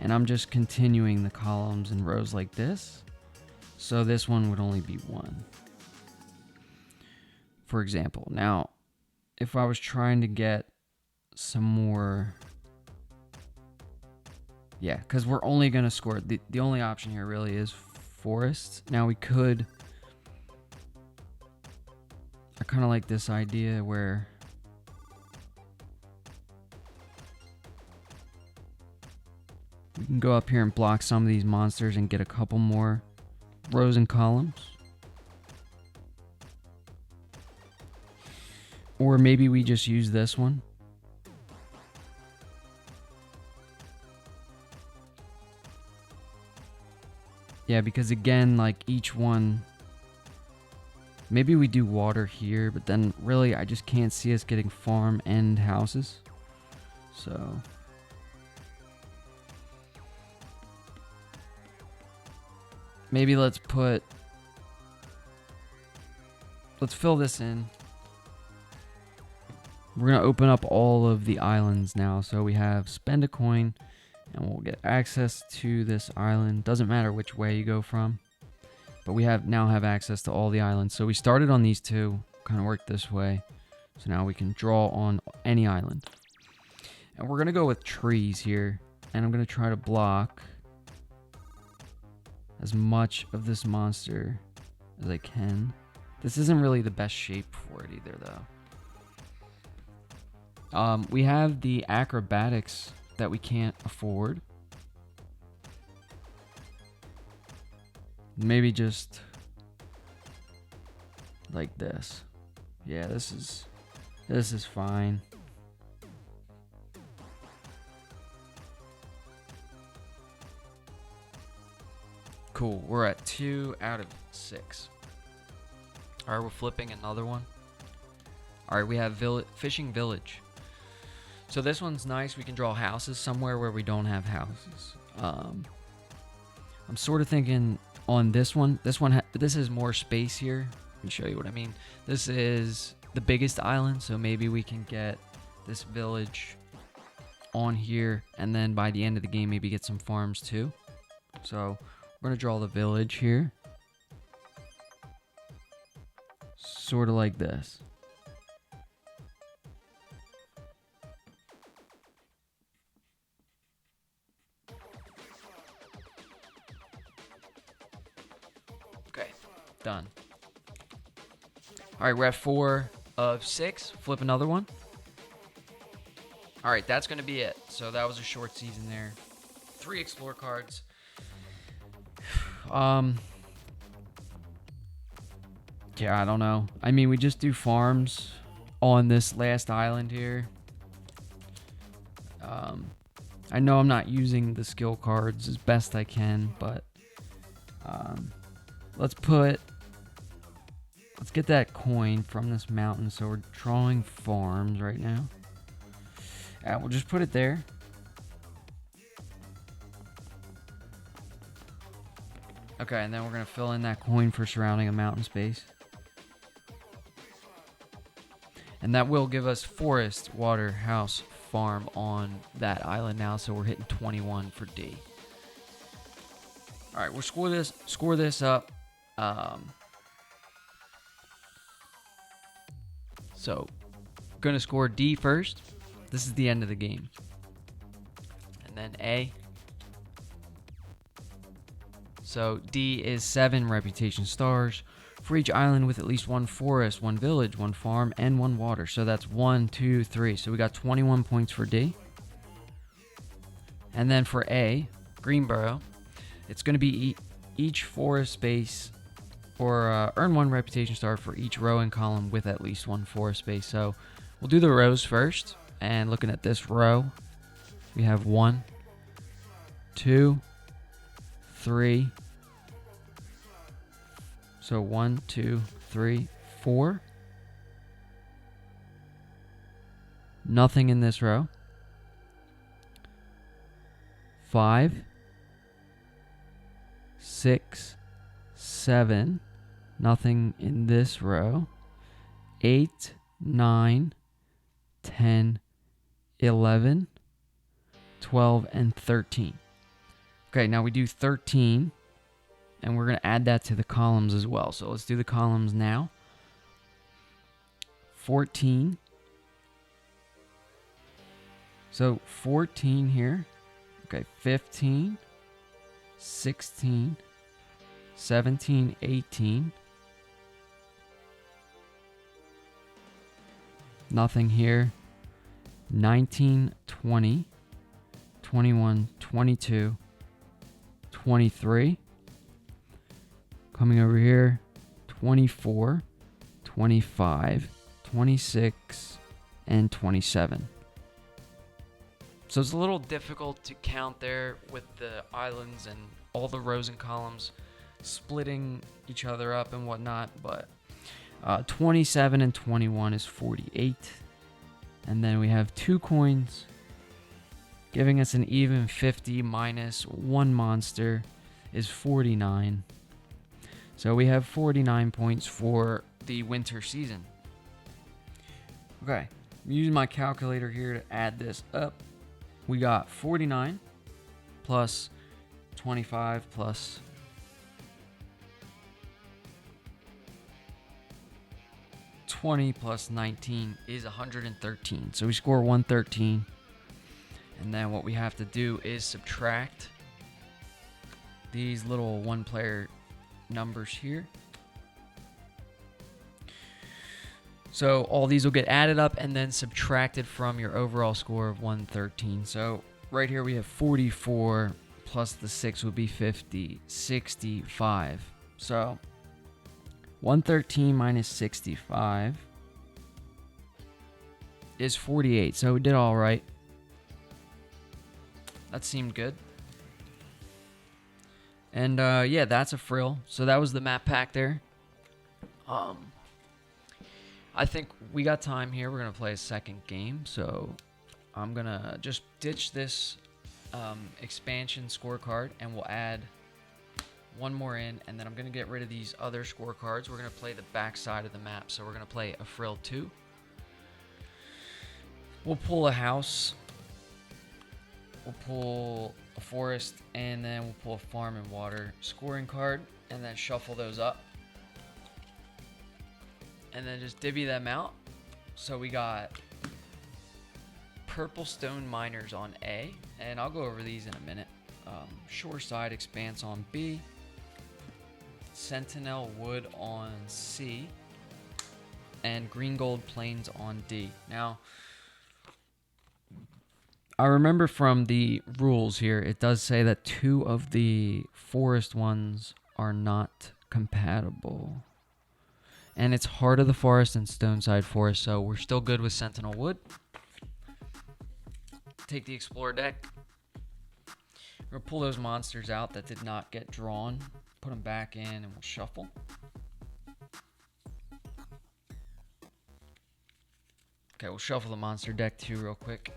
and I'm just continuing the columns and rows like this. So this one would only be 1. For example, now if I was trying to get some more, yeah, because we're only going to score, the only option here really is forests. Now we could, I kind of like this idea where we can go up here and block some of these monsters and get a couple more rows and columns. Or maybe we just use this one. Yeah, because again, like each one, maybe we do water here, but then really I just can't see us getting farm and houses. So maybe let's fill this in. We're going to open up all of the islands now. So we have spend a coin and we'll get access to this island. Doesn't matter which way you go from, but we now have access to all the islands. So we started on these 2, kind of worked this way. So now we can draw on any island. And we're going to go with trees here. And I'm going to try to block as much of this monster as I can. This isn't really the best shape for it either, though. We have the acrobatics that we can't afford. Maybe just like this. Yeah, this is fine. Cool, we're at 2 out of 6. Alright, we're flipping another one. All right, we have fishing village. So this one's nice. We can draw houses somewhere where we don't have houses. I'm sort of thinking on this one. This is more space here. Let me show you what I mean. This is the biggest island, so maybe we can get this village on here, and then by the end of the game, maybe get some farms too. So we're gonna draw the village here, sort of like this. Okay, done. All right, we're at 4 of 6. Flip another one. All right, that's going to be it. So that was a short season there. 3 explore cards. Yeah, I don't know. I mean, we just do farms on this last island here. I know I'm not using the skill cards as best I can, but let's get that coin from this mountain. So we're drawing farms right now. We'll just put it there. Okay, and then we're going to fill in that coin for surrounding a mountain space. And that will give us forest, water, house, farm on that island now. So we're hitting 21 for D. All right, we'll score this up. So, gonna score D first. This is the end of the game. And then A. So D is 7 reputation stars for each island with at least 1 forest, 1 village, 1 farm, and 1 water. So that's 1, 2, 3. So we got 21 points for D. And then for A, Greenboro, it's going to be each forest space, or earn 1 reputation star for each row and column with at least 1 forest space. So we'll do the rows first. And looking at this row, we have 1, 2, 3. So 1, 2, 3, 4. Nothing in this row. 5, 6, 7. Nothing in this row. 8, 9, 10, 11, 12, and 13. Okay, now we do 13, and we're going to add that to the columns as well. So let's do the columns now. 14. So 14 here. Okay, 15, 16, 17, 18. Nothing here. 19, 20, 21, 22, 23. Coming over here, 24, 25, 26, and 27. So it's a little difficult to count there with the islands and all the rows and columns splitting each other up and whatnot, but 27 and 21 is 48. And then we have 2 coins, giving us an even 50 minus 1 monster is 49. So we have 49 points for the winter season. Okay, I'm using my calculator here to add this up. We got 49 plus 25 plus 20 plus 19 is 113. So we score 113. And then what we have to do is subtract these little 1-player numbers here. So all these will get added up and then subtracted from your overall score of 113. So right here we have 44 plus the 6 would be 50, 65. So 113 minus 65 is 48. So we did all right. That seemed good. And yeah, that's Affril. So that was the map pack there. I think we got time here. We're going to play a second game. So I'm going to just ditch this expansion scorecard, and we'll add one more in, and then I'm going to get rid of these other scorecards. We're going to play the back side of the map. So we're going to play Affril 2. We'll pull a house. We'll pull a forest, and then we'll pull a farm and water scoring card, and then shuffle those up. And then just divvy them out. So we got purple stone miners on A, and I'll go over these in a minute. Shoreside expanse on B. Sentinel wood on C. And green gold plains on D. Now, I remember from the rules here, it does say that 2 of the forest ones are not compatible. And it's Heart of the Forest and Stoneside Forest, so we're still good with Sentinel Wood. Take the Explorer deck. We're going to pull those monsters out that did not get drawn. Put them back in, and we'll shuffle. Okay, we'll shuffle the monster deck too real quick.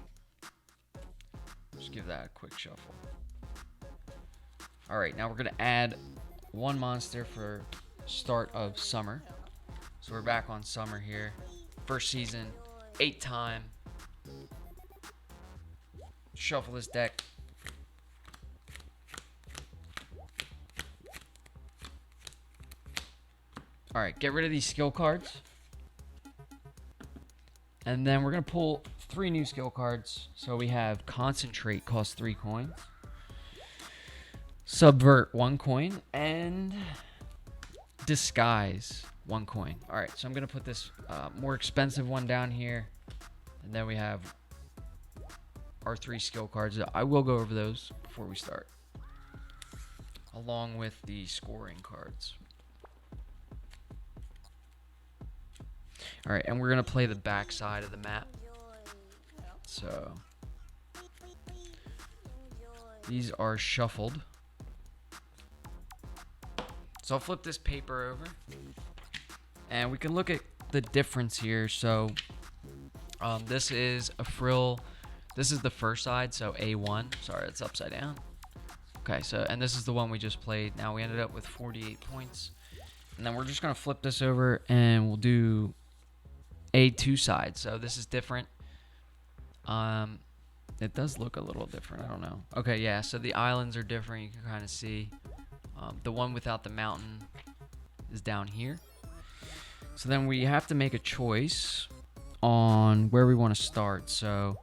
Just give that a quick shuffle. Alright, now we're going to add one monster for start of summer. So we're back on summer here. First season, 8 time. Shuffle this deck. Alright, get rid of these skill cards. And then we're going to pull 3 new skill cards. So we have Concentrate, costs 3 coins. Subvert, 1 coin. And Disguise, 1 coin. Alright, so I'm going to put this more expensive one down here. And then we have our 3 skill cards. I will go over those before we start, along with the scoring cards. Alright, and we're going to play the back side of the map. So these are shuffled. So I'll flip this paper over, and we can look at the difference here. So this is Affril. This is the first side, so A1. Sorry, it's upside down. Okay, so, and this is the one we just played. Now we ended up with 48 points. And then we're just going to flip this over, and we'll do A2 side. So this is different. It does look a little different. I don't know. Okay, yeah, so the islands are different. You can kind of see. The one without the mountain is down here. So then we have to make a choice on where we want to start. So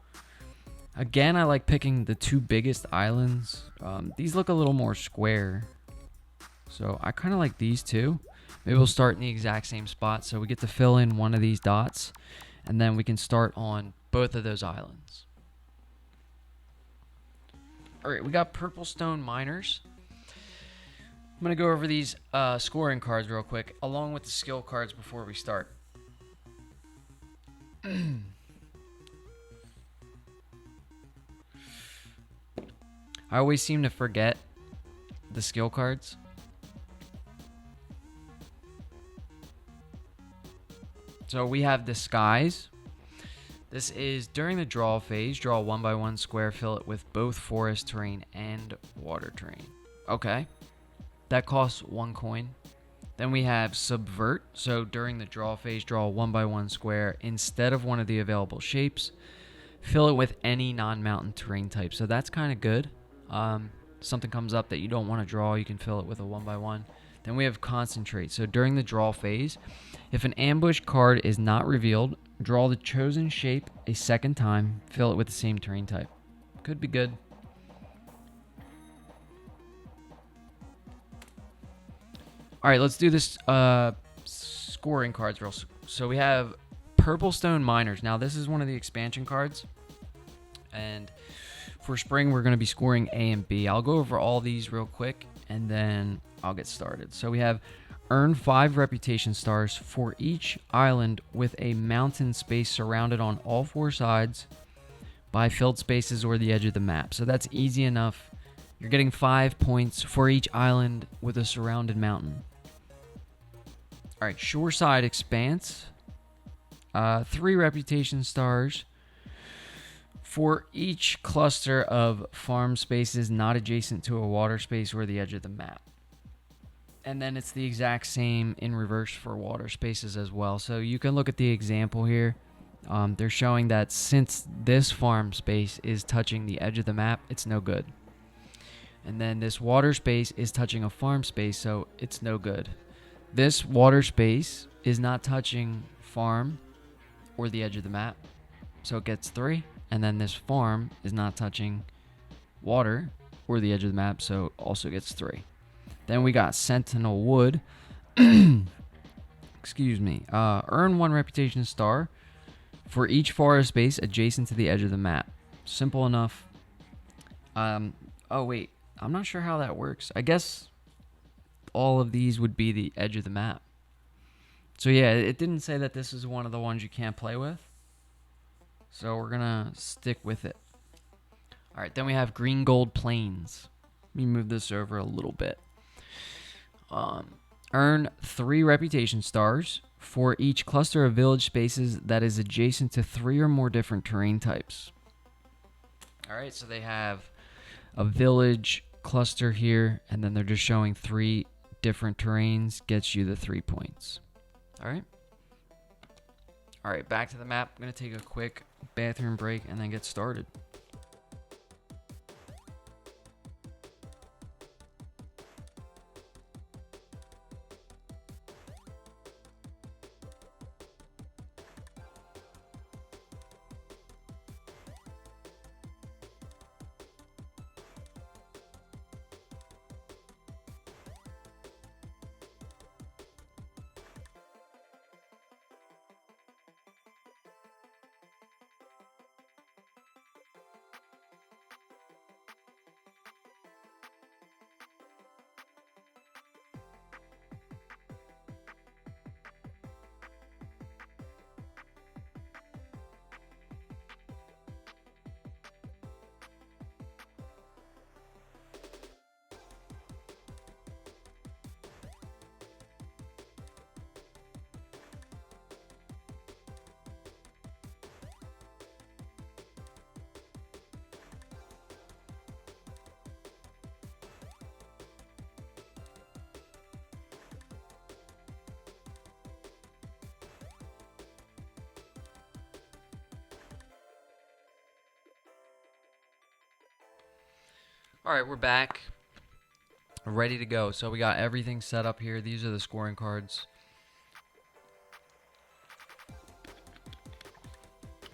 again, I like picking the 2 biggest islands. These look a little more square. So I kind of like these 2. Maybe we'll start in the exact same spot. So we get to fill in one of these dots, and then we can start on both of those islands. All right, we got purple stone miners. I'm going to go over these scoring cards real quick, along with the skill cards before we start. I always seem to forget the skill cards. So we have Disguise. This is during the draw phase. Draw 1x1 square, fill it with both forest terrain and water terrain. Okay. That costs 1 coin. Then we have Subvert. So during the draw phase, draw 1x1 square instead of one of the available shapes. Fill it with any non-mountain terrain type. So that's kind of good. Something comes up that you don't want to draw, you can fill it with a 1x1. Then we have Concentrate. So during the draw phase, if an ambush card is not revealed, draw the chosen shape a second time, fill it with the same terrain type. Could be good. All right, let's do this scoring cards real. So we have Purple Stone Miners. Now this is one of the expansion cards, and for spring we're going to be scoring A and B. I'll go over all these real quick, and then I'll get started. So we have earn 5 reputation stars for each island with a mountain space surrounded on all 4 sides by filled spaces or the edge of the map. So that's easy enough. You're getting 5 points for each island with a surrounded mountain. All right, Shoreside Expanse. 3 reputation stars for each cluster of farm spaces not adjacent to a water space or the edge of the map. And then it's the exact same in reverse for water spaces as well. So you can look at the example here. They're showing that since this farm space is touching the edge of the map, it's no good. And then this water space is touching a farm space, so it's no good. This water space is not touching farm or the edge of the map, so it gets 3. And then this farm is not touching water or the edge of the map, so also gets 3. Then we got Sentinel Wood. Excuse me. Earn 1 reputation star for each forest space adjacent to the edge of the map. Simple enough. Oh wait, I'm not sure how that works. I guess all of these would be the edge of the map. So yeah, it didn't say that this is one of the ones you can't play with. So we're gonna stick with it. All right, then we have Green Gold Plains. Let me move this over a little bit. Earn 3 reputation stars for each cluster of village spaces that is adjacent to 3 or more different terrain types. All right, so they have a village cluster here, and then they're just showing 3 different terrains, gets you the 3 points. All right. All right, back to the map. I'm going to take a quick bathroom break and then get started. All right, we're back. Ready to go. So we got everything set up here. These are the scoring cards.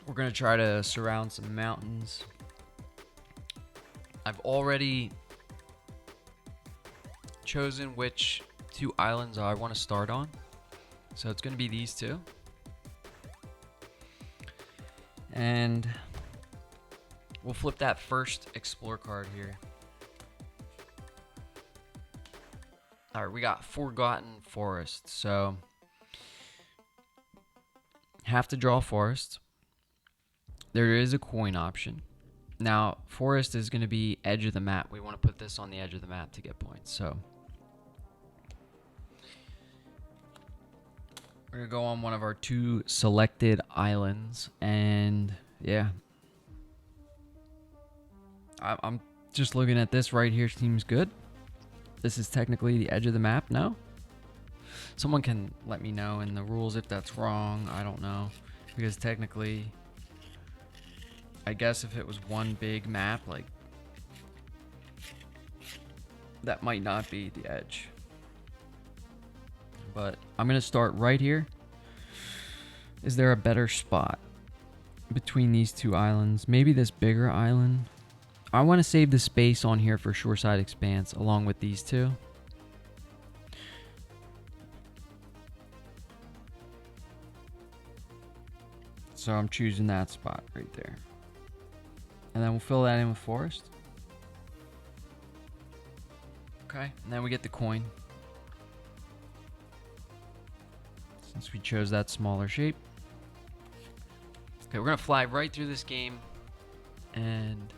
We're going to try to surround some mountains. I've already chosen which 2 islands I want to start on. So it's going to be these 2. And we'll flip that first explore card here. All right, we got Forgotten Forest. So have to draw forest. There is a coin option. Now, forest is going to be edge of the map. We want to put this on the edge of the map to get points. So we're going to go on one of our 2 selected islands. And yeah, I'm just looking at this right here. Seems good. This is technically the edge of the map. No? Someone can let me know in the rules if that's wrong. I don't know. Because technically, I guess if it was one big map, like, that might not be the edge. But I'm going to start right here. Is there a better spot between these 2 islands? Maybe this bigger island. I want to save the space on here for Shoreside Expanse along with these 2. So I'm choosing that spot right there. And then we'll fill that in with forest. Okay, and then we get the coin. Since we chose that smaller shape. Okay, we're going to fly right through this game. And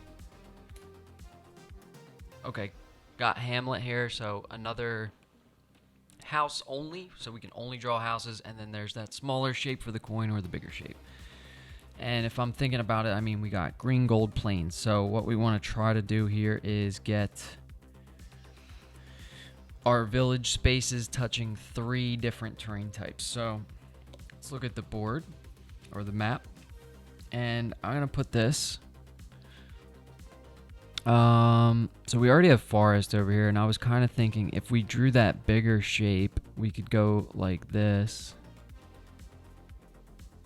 okay, got Hamlet here, so another house only, so we can only draw houses, and then there's that smaller shape for the coin or the bigger shape. And if I'm thinking about it, I mean, we got green, gold, plains. So what we want to try to do here is get our village spaces touching 3 different terrain types. So let's look at the board or the map, and I'm gonna put this. So we already have forest over here, and I was kind of thinking if we drew that bigger shape, we could go like this.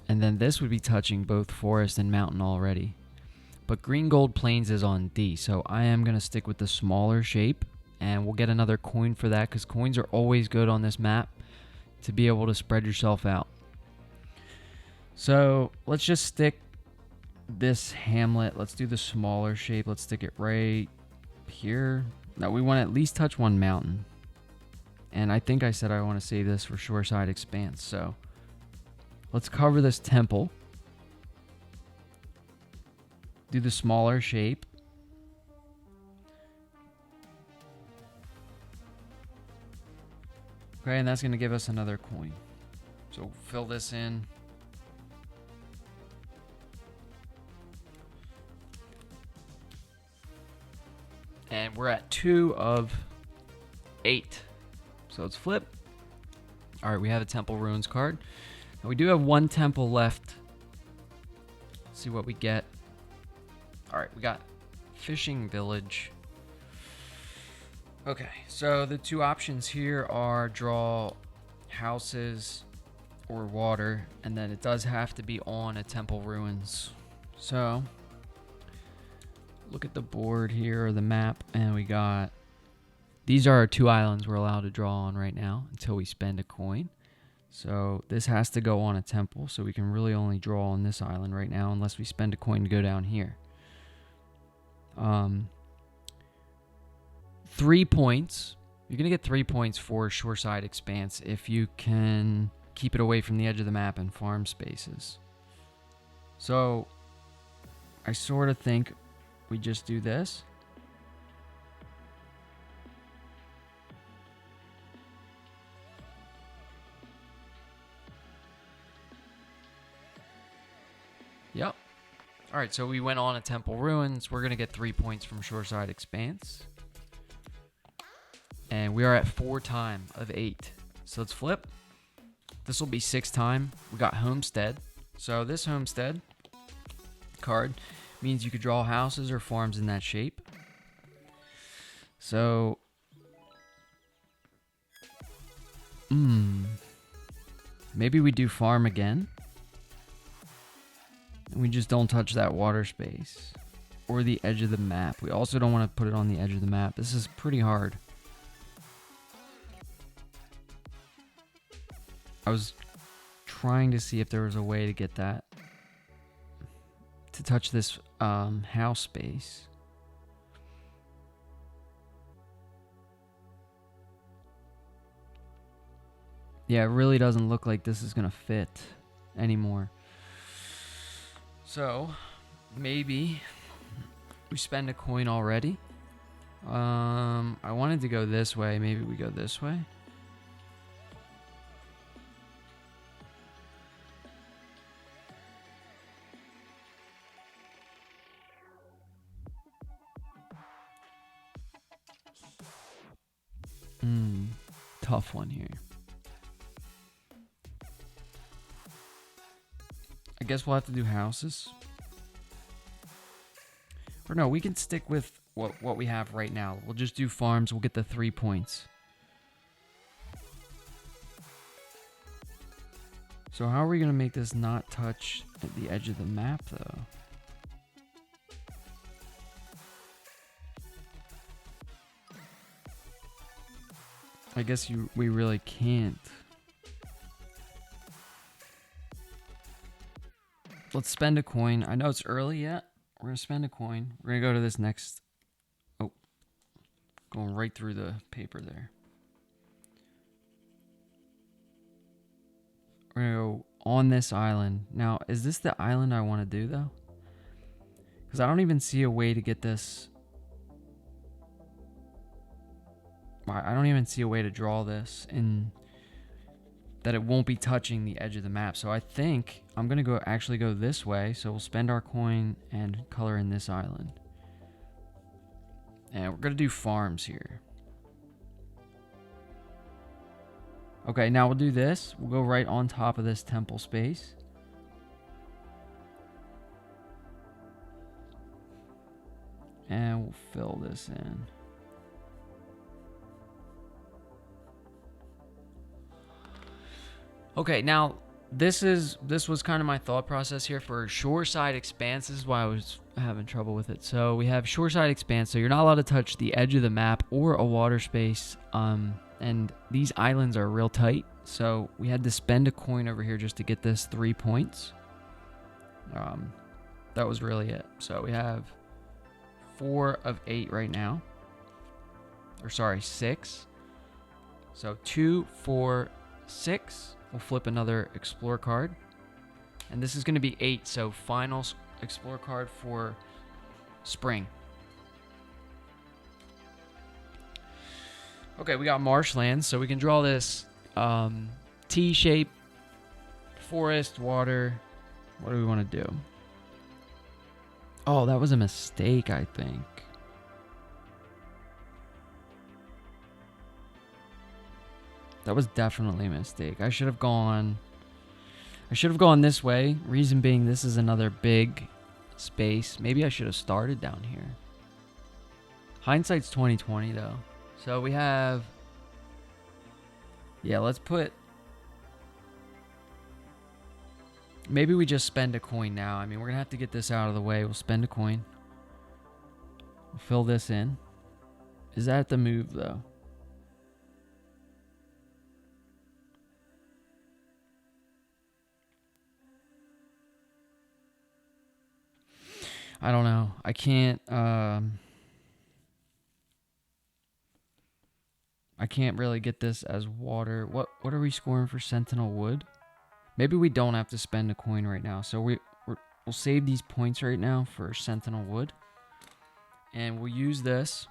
And then this would be touching both forest and mountain already. But green, gold, plains is on D, so I am going to stick with the smaller shape, and we'll get another coin for that, because coins are always good on this map to be able to spread yourself out. So let's just stick this hamlet. Let's do the smaller shape. Let's stick it right here. Now we want to at least touch 1 mountain. And I think I said I want to save this for shoreside expanse, so let's cover this temple. Do the smaller shape. Okay, and that's going to give us another coin. So fill this in. And we're at 2 of 8. So let's flip. All right, we have a Temple Ruins card. And we do have 1 temple left. Let's see what we get. All right, we got Fishing Village. Okay, so the 2 options here are draw houses or water, and then it does have to be on a Temple Ruins. So look at the board here, or the map, and we got, these are our 2 islands we're allowed to draw on right now until we spend a coin. So this has to go on a temple, so we can really only draw on this island right now unless we spend a coin to go down here. 3 points. You're going to get 3 points for shoreside expanse if you can keep it away from the edge of the map and farm spaces. So I sort of think we just do this. Yep. All right, so we went on a Temple Ruins. We're going to get 3 points from shoreside expanse. And we are at 4 time of 8. So let's flip. This will be 6 time. We got Homestead. So this Homestead card means you could draw houses or farms in that shape. So maybe we do farm again. And we just don't touch that water space or the edge of the map. We also don't want to put it on the edge of the map. This is pretty hard. I was trying to see if there was a way to get that to touch this house space. Yeah, it really doesn't look like this is gonna fit anymore. So maybe we spend a coin already. I wanted to go this way. Maybe we go this way. Tough one here. I guess we'll have to do houses. Or no, we can stick with what we have right now. We'll just do farms. We'll get the 3 points. So how are we going to make this not touch at the edge of the map, though? I guess we really can't. Let's spend a coin. I know it's early yet. We're going to spend a coin. We're going to go to this next. Oh, going right through the paper there. We're going to go on this island. Now, is this the island I want to do, though? Because I don't even see a way to get this I don't even see a way to draw this in that it won't be touching the edge of the map. So I think I'm going to actually go this way. So we'll spend our coin and color in this island. And we're going to do farms here. Okay, now we'll do this. We'll go right on top of this temple space. And we'll fill this in. Okay, now this was kind of my thought process here for shoreside expanse. This is why I was having trouble with it. So we have shoreside expanse. So you're not allowed to touch the edge of the map or a water space. And these islands are real tight. So we had to spend a coin over here just to get this 3 points. That was really it. So we have 4 of 8 right now. Or sorry, 6. So 2, 4, 6. We'll flip another explore card. And this is going to be 8. So final explore card for spring. Okay, we got marshlands. So we can draw this T shape, forest, water. What do we want to do? Oh, that was a mistake, I think. That was definitely a mistake. I should have gone this way. Reason being, this is another big space. Maybe I should have started down here. Hindsight's 20/20 though. So we have, yeah, let's put, maybe we just spend a coin now. I mean, we're gonna have to get this out of the way. We'll spend a coin. We'll fill this in. Is that the move though? I don't know. I can't really get this as water. What are we scoring for Sentinel Wood? Maybe we don't have to spend a coin right now. So we'll save these points right now for Sentinel Wood. And we'll use this.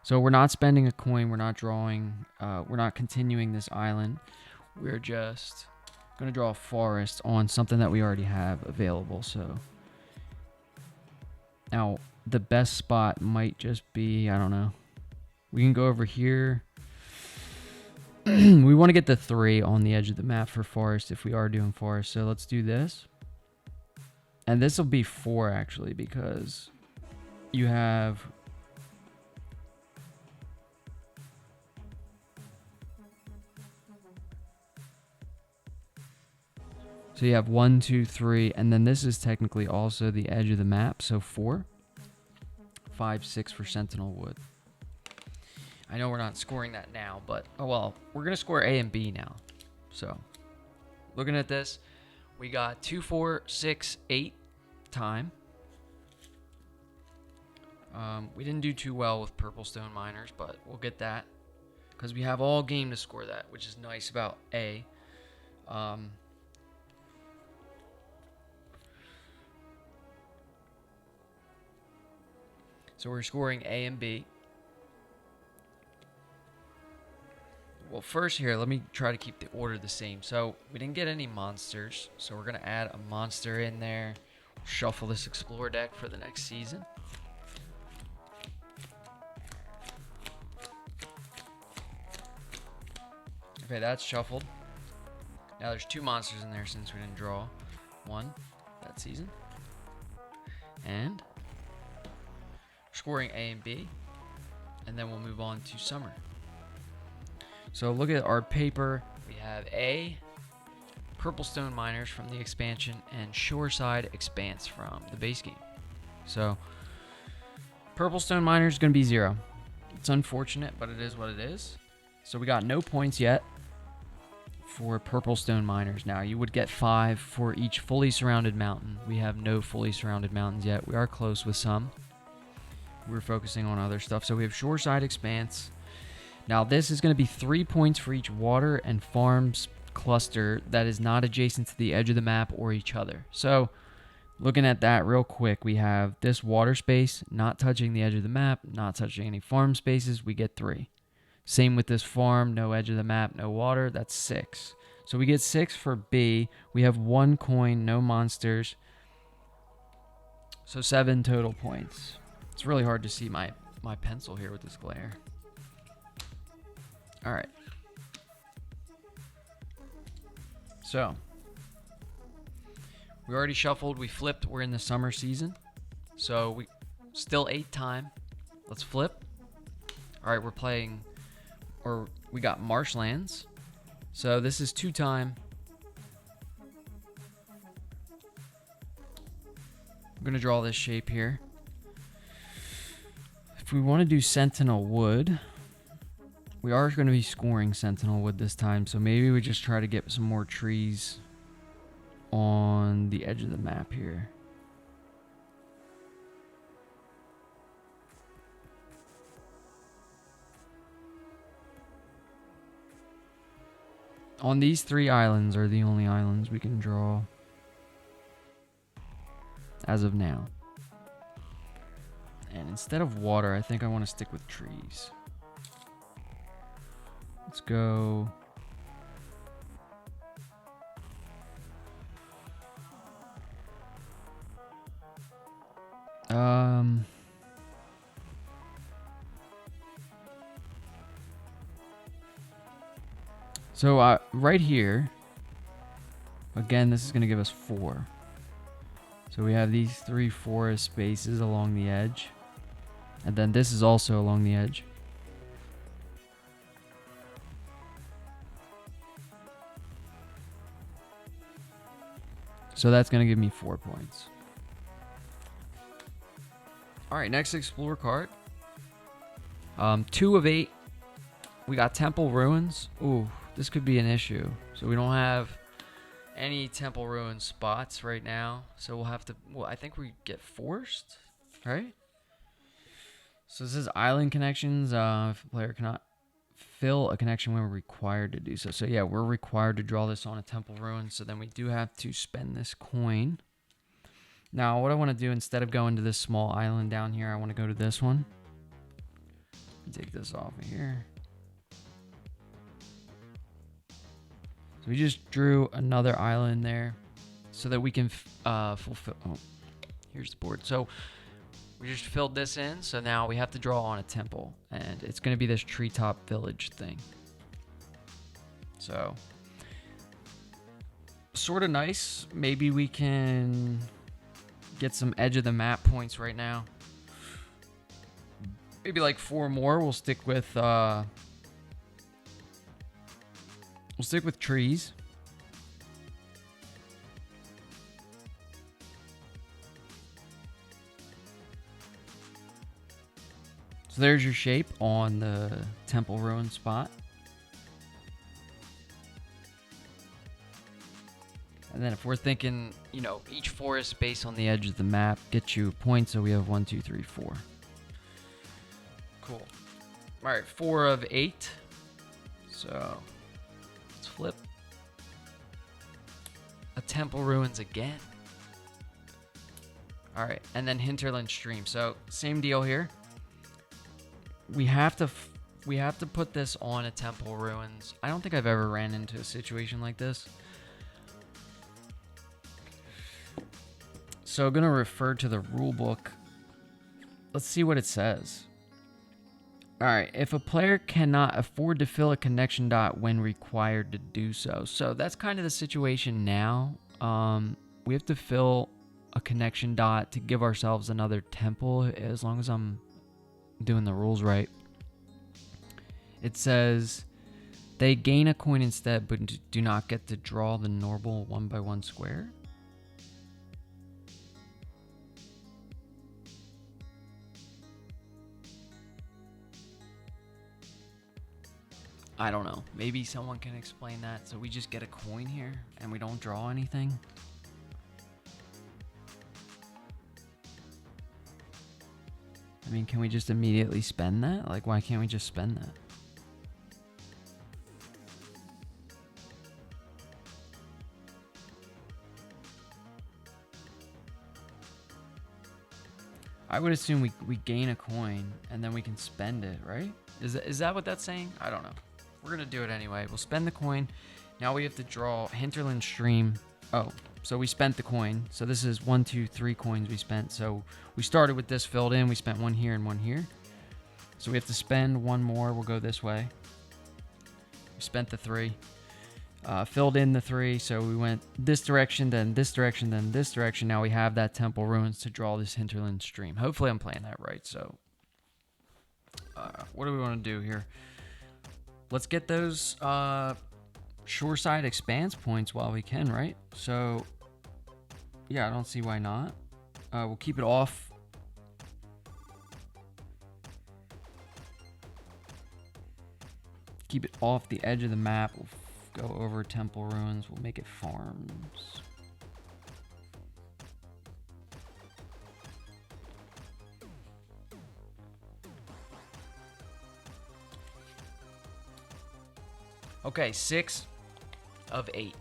So we're not spending a coin. We're not drawing. We're not continuing this island. We're just going to draw a forest on something that we already have available. So now the best spot might just be, I don't know. We can go over here. We want to get the 3 on the edge of the map for forest if we are doing forest. So let's do this. And this will be 4 actually, because you have so you have 1, 2, 3, and then this is technically also the edge of the map. So 4, 5, 6 for Sentinel Wood. I know we're not scoring that now, but oh well, we're gonna score A and B now. So looking at this, we got 2, 4, 6, 8 time. We didn't do too well with purple stone miners, but we'll get that because we have all game to score that, which is nice about A. So we're scoring A and B. Well, first here, let me try to keep the order the same. So we didn't get any monsters, so we're going to add a monster in there. Shuffle this Explore deck for the next season. Okay, that's shuffled. Now there's 2 monsters in there since we didn't draw 1 that season. And scoring A and B, and then we'll move on to summer. So look at our paper. We have A, purple stone miners from the expansion, and shoreside expanse from the base game. So purple stone miners is going to be 0. It's unfortunate, but it is what it is. So we got no points yet for purple stone miners. Now you would get 5 for each fully surrounded mountain. We have no fully surrounded mountains yet. We are close with some. We're focusing on other stuff. So we have shoreside expanse. Now this is going to be 3 points for each water and farms cluster that is not adjacent to the edge of the map or each other. So looking at that real quick, we have this water space not touching the edge of the map, not touching any farm spaces. We get 3. Same with this farm, no edge of the map, no water. That's 6. So we get 6 for B. We have 1 coin, no monsters. So 7 total points. It's really hard to see my pencil here with this glare. All right. So we already shuffled. We flipped. We're in the summer season. So we still 8 time. Let's flip. All right, we're playing, or we got marshlands. So this is 2 time. I'm going to draw this shape here. If we want to do Sentinel Wood, we are going to be scoring Sentinel Wood this time. So maybe we just try to get some more trees on the edge of the map here. On these 3 islands are the only islands we can draw as of now. And instead of water, I think I want to stick with trees. Let's go. So right here, again, this is going to give us 4. So we have these 3 forest spaces along the edge. And then this is also along the edge. So that's going to give me 4 points. All right, next explore card. 2 of 8. We got Temple Ruins. Ooh, this could be an issue. So we don't have any Temple Ruin spots right now. So we'll have to, well, I think we get forced, right? So this is island connections. If a player cannot fill a connection when we're required to do so. So yeah, we're required to draw this on a Temple Ruin. So then we do have to spend this coin. Now, what I want to do, instead of going to this small island down here, I want to go to this one. Take this off of here. So we just drew another island there so that we can fulfill. Oh, here's the board. So we just filled this in. So now we have to draw on a temple, and it's going to be this treetop village thing. So sort of nice. Maybe we can get some edge of the map points right now. Maybe like 4 more. We'll stick with trees. So there's your shape on the Temple Ruin spot. And then if we're thinking, you know, each forest space on the edge of the map gets you points, so we have 1, 2, 3, 4. Cool. All right, 4 of 8. So let's flip. A Temple Ruins again. All right, and then Hinterland Stream. So same deal here. We have to put this on a Temple Ruins. I don't think I've ever ran into a situation like this. So I'm gonna refer to the rule book. Let's see what it says. All right, if a player cannot afford to fill a connection dot when required to do so. So that's kind of the situation now. We have to fill a connection dot to give ourselves another temple, as long as I'm doing the rules right. It says they gain a coin instead, but do not get to draw the normal 1x1 square. I don't know. Maybe someone can explain that. So we just get a coin here and we don't draw anything. I mean, can we just immediately spend that? Like, why can't we just spend that? I would assume we gain a coin and then we can spend it, right? Is that what that's saying? I don't know. We're gonna do it anyway. We'll spend the coin. Now we have to draw hinterland stream. Oh, so we spent the coin. So this is 1, 2, 3 coins we spent. So we started with this filled in. We spent one here and one here. So we have to spend one more. We'll go this way. We spent the 3. Filled in the 3. So we went this direction, then this direction, then this direction. Now we have that temple ruins to draw this hinterland stream. Hopefully I'm playing that right. So what do we want to do here? Let's get those shoreside expanse points while we can, right? So yeah, I don't see why not. We'll keep it off. Keep it off the edge of the map. We'll go over temple ruins. We'll make it farms. Okay, 6 of 8.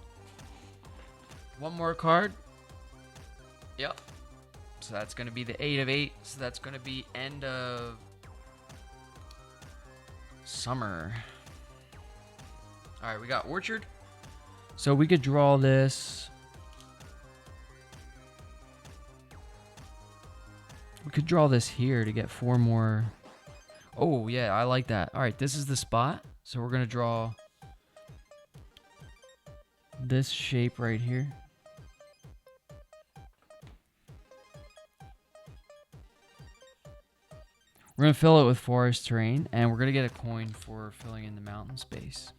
One more card. Yep. So that's going to be the 8 of 8. So that's going to be end of summer. All right, we got orchard. So we could draw this. We could draw this here to get 4 more. Oh, yeah, I like that. All right, this is the spot. So we're going to draw this shape right here. We're going to fill it with forest terrain, and we're going to get a coin for filling in the mountain space.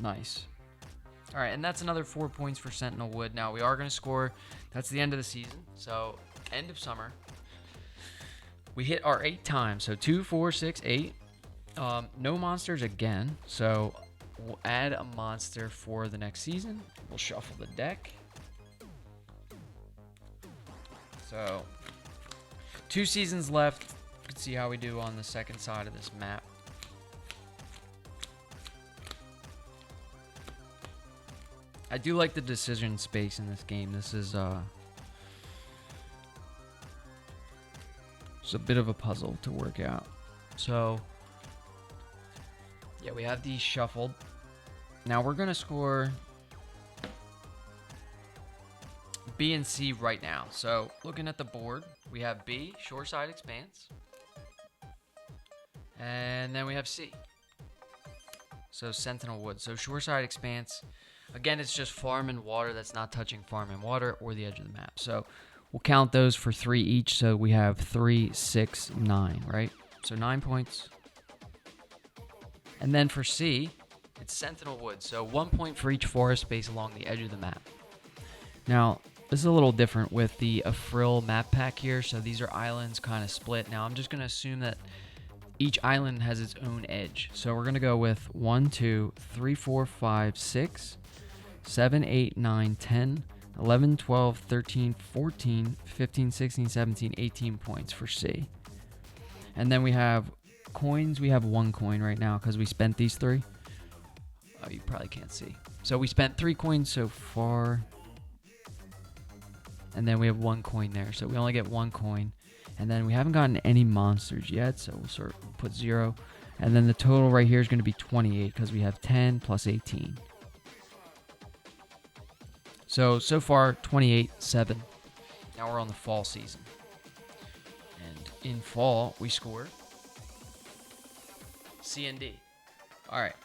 Nice. All right, and that's another 4 points for Sentinel Wood. Now, we are going to score. That's the end of the season, so end of summer. We hit our 8 times, so 2, 4, 6, 8. No monsters again, so we'll add a monster for the next season. We'll shuffle the deck. So 2 seasons left. You can see how we do on the second side of this map. I do like the decision space in this game. This is it's a bit of a puzzle to work out. So yeah, we have these shuffled. Now we're gonna score B and C right now. So looking at the board, we have B, shoreside expanse, and then we have C. So Sentinel Wood. So shoreside expanse. Again, it's just farm and water. That's not touching farm and water or the edge of the map. So we'll count those for 3 each. So we have 3, 6, 9, right? So 9 points. And then for C, it's Sentinel Wood. So 1 point for each forest space along the edge of the map. Now, this is a little different with the Affril map pack here. So these are islands kind of split. Now, I'm just going to assume that each island has its own edge. So we're going to go with 1, 2, 3, 4, 5, 6, 7, 8, 9, 10, 11, 12, 13, 14, 15, 16, 17, 18 points for C. And then we have coins. We have 1 coin right now because we spent these 3. Oh, you probably can't see. So we spent 3 coins so far. And then we have 1 coin there. So we only get 1 coin. And then we haven't gotten any monsters yet. So we'll sort of put 0. And then the total right here is going to be 28 because we have 10 plus 18. So far, 28, 7. Now we're on the fall season. And in fall, we score C and D. All right.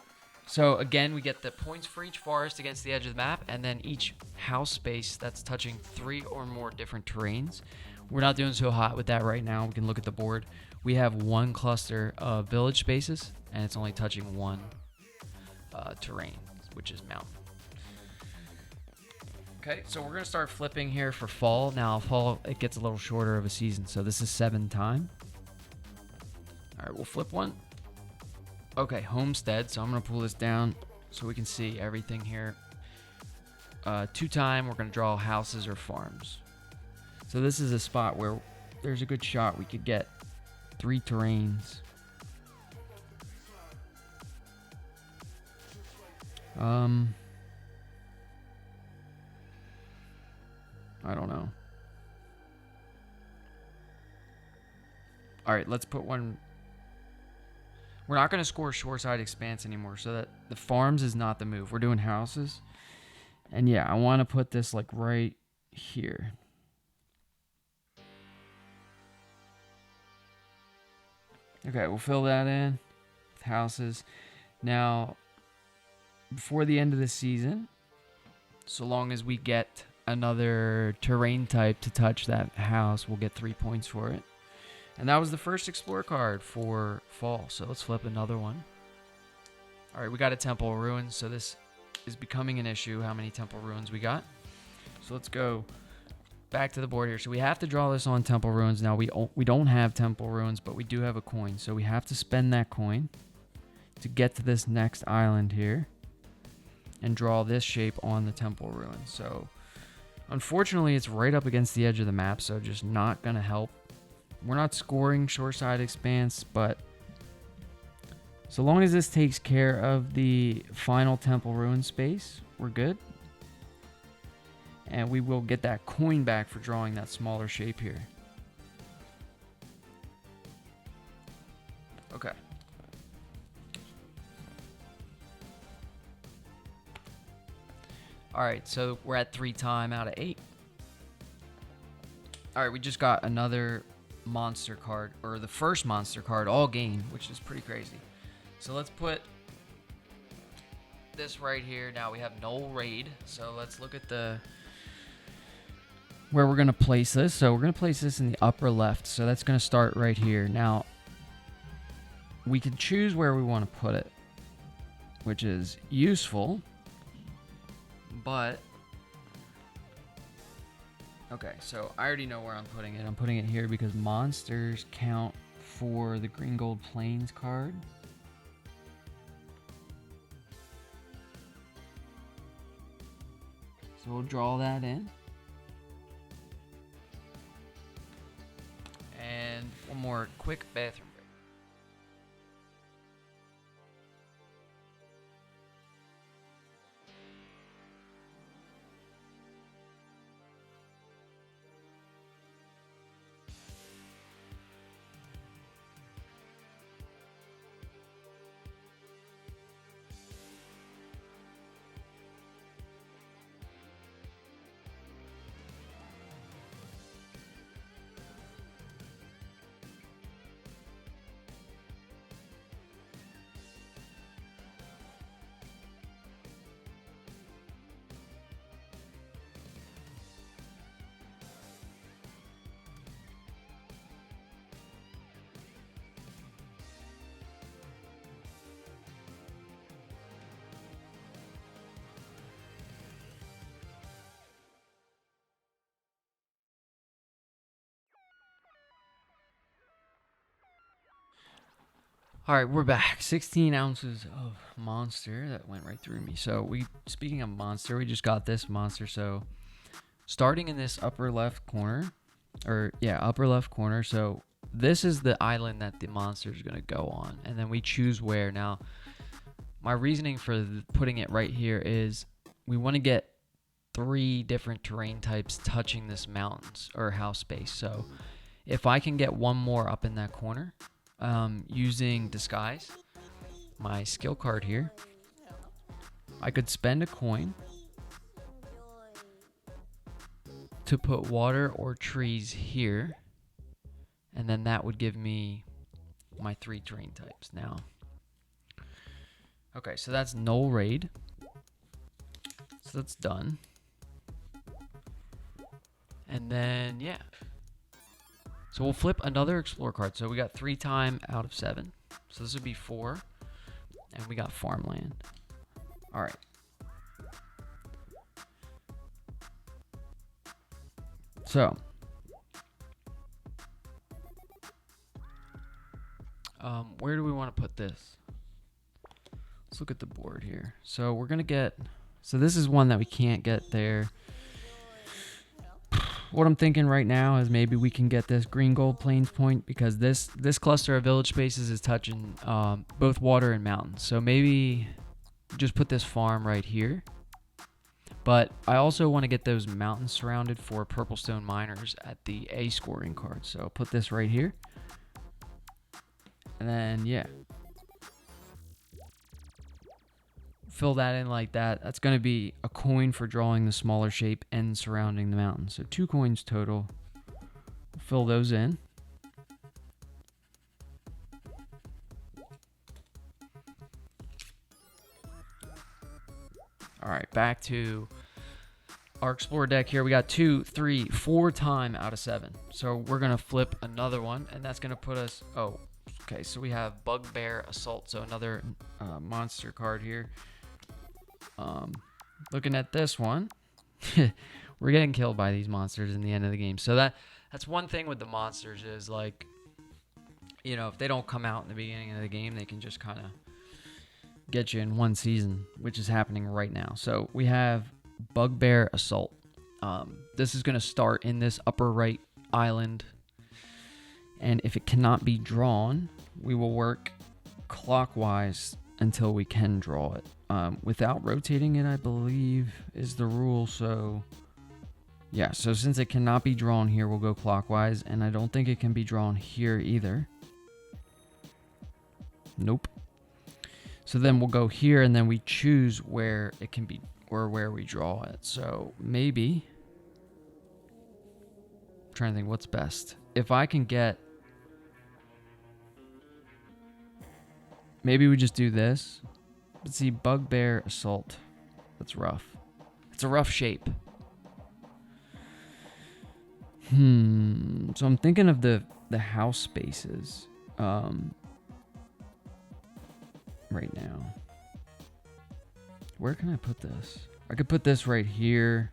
So again, we get the points for each forest against the edge of the map, and then each house space that's touching 3 or more different terrains. We're not doing so hot with that right now. We can look at the board. We have 1 cluster of village spaces, and it's only touching 1 terrain, which is mountain. Okay, so we're going to start flipping here for fall. Now, fall, it gets a little shorter of a season, so this is 7 time. All right, we'll flip 1. Okay, homestead. So I'm going to pull this down so we can see everything here. 2 time, we're going to draw houses or farms. So this is a spot where there's a good shot we could get 3 terrains. I don't know. All right, let's put one. We're not going to score shoreside expanse anymore, so that the farms is not the move. We're doing houses. And yeah, I want to put this like right here. Okay, we'll fill that in with houses. Now, before the end of the season, so long as we get another terrain type to touch that house, we'll get 3 points for it. And that was the first Explore card for fall. So let's flip another one. All right, we got a Temple Ruins. So this is becoming an issue, how many Temple Ruins we got. So let's go back to the board here. So we have to draw this on Temple Ruins. Now, we don't have Temple Ruins, but we do have a coin. So we have to spend that coin to get to this next island here and draw this shape on the Temple Ruins. So unfortunately, it's right up against the edge of the map, so just not going to help. We're not scoring shoreside expanse, but so long as this takes care of the final Temple Ruin space, we're good. And we will get that coin back for drawing that smaller shape here. Okay. All right, so we're at 3 time out of 8. All right, we just got another monster card, or the first monster card all game, which is pretty crazy. So let's put this right here. Now we have Null Raid, so let's look at the where we're going to place this. So we're going to place this in the upper left, so that's going to start right here. Now we can choose where we want to put it, which is useful, but okay, so I already know where I'm putting it. I'm putting it here because monsters count for the Green Gold Plains card. So we'll draw that in. And one more quick bathroom break. All right, we're back. 16 ounces of monster. That went right through me. So speaking of monster, we just got this monster. So starting in this upper left corner, upper left corner. So this is the island that the monster is going to go on. And then we choose where. Now, my reasoning for putting it right here is we want to get 3 different terrain types touching this mountains or house space. So if I can get one more up in that corner, using disguise, my skill card here, I could spend a coin to put water or trees here, and then that would give me my 3 terrain types. Now, okay, so that's Null Raid, so that's done. And then yeah, so we'll flip another Explore card. So we got 3 time out of 7. So this would be 4. And we got Farmland. All right. So. Where do we want to put this? Let's look at the board here. So we're going to get... So this is one that we can't get there. What I'm thinking right now is maybe we can get this Green Gold Plains point because this cluster of village spaces is touching both water and mountains. So maybe just put this farm right here. But I also want to get those mountains surrounded for Purple Stone Miners at the A scoring card. So I'll put this right here. And then, yeah. Fill that in like that. That's going to be a coin for drawing the smaller shape and surrounding the mountain. So 2 coins total. Fill those in. All right, back to our Explorer deck here. We got 2, 3, 4 time out of 7. So we're going to flip another one, and that's going to put us... Oh, okay, so we have Bugbear Assault. So another monster card here. Looking at this one, we're getting killed by these monsters in the end of the game. So that's one thing with the monsters is, like, you know, if they don't come out in the beginning of the game, they can just kind of get you in one season, which is happening right now. So we have Bugbear Assault. This is going to start in this upper right island, and if it cannot be drawn, we will work clockwise until we can draw it. Without rotating it, I believe, is the rule. So yeah, so since it cannot be drawn here, we'll go clockwise, and I don't think it can be drawn here either. Nope. So then we'll go here, and then we choose where it can be, or where we draw it. So maybe, I'm trying to think what's best. If I can get, maybe we just do this. Let's see, Bugbear Assault. That's rough. It's a rough shape. So I'm thinking of the house spaces right now. Where can I put this? I could put this right here.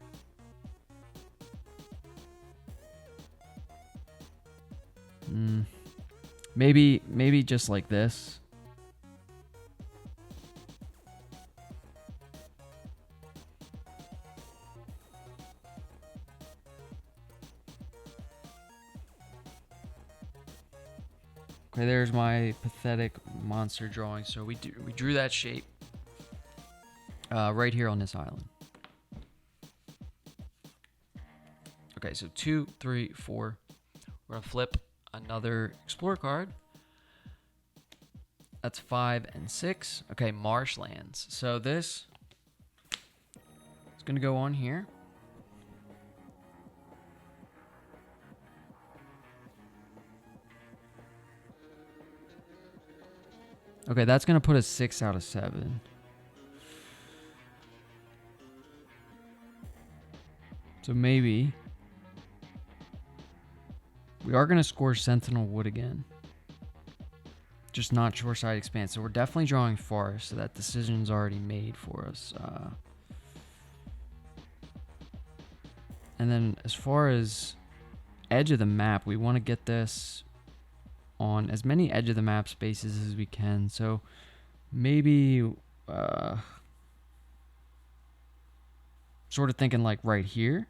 Maybe just like this. Okay, there's my pathetic monster drawing. So we drew that shape right here on this island. Okay, so 2, 3, 4. We're gonna flip another Explorer card. That's 5 and 6. Okay, marshlands. So this is gonna go on here. Okay, that's going to put us 6 out of 7. So maybe we are going to score Sentinel Wood again. Just not Shoreside Expanse. So we're definitely drawing forest. So that decision's already made for us. And then as far as edge of the map, we want to get this on as many edge of the map spaces as we can. So maybe sort of thinking like right here.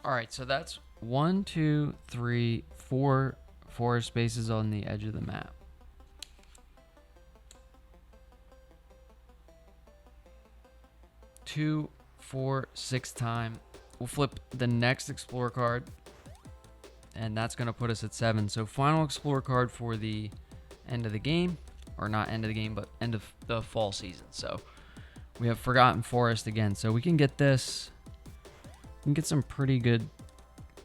All right, so that's 1, 2, 3, 4 forest spaces on the edge of the map. Two, 4, 6 time. We'll flip the next Explorer card, and that's going to put us at 7. So final Explorer card for the end of the game, or not end of the game, but end of the fall season. So we have Forgotten Forest again. So we can get this. We can get some pretty good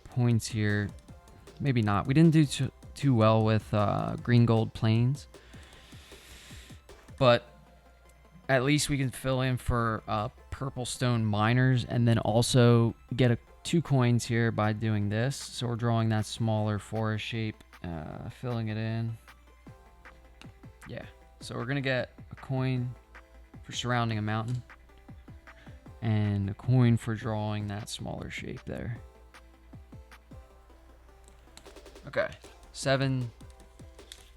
points here. Maybe not. We didn't do too well with Green Gold Plains, but at least we can fill in for Purple Stone Miners, and then also get 2 coins here by doing this. So we're drawing that smaller forest shape, filling it in. Yeah. So we're gonna get a coin for surrounding a mountain, and a coin for drawing that smaller shape there. Okay, 7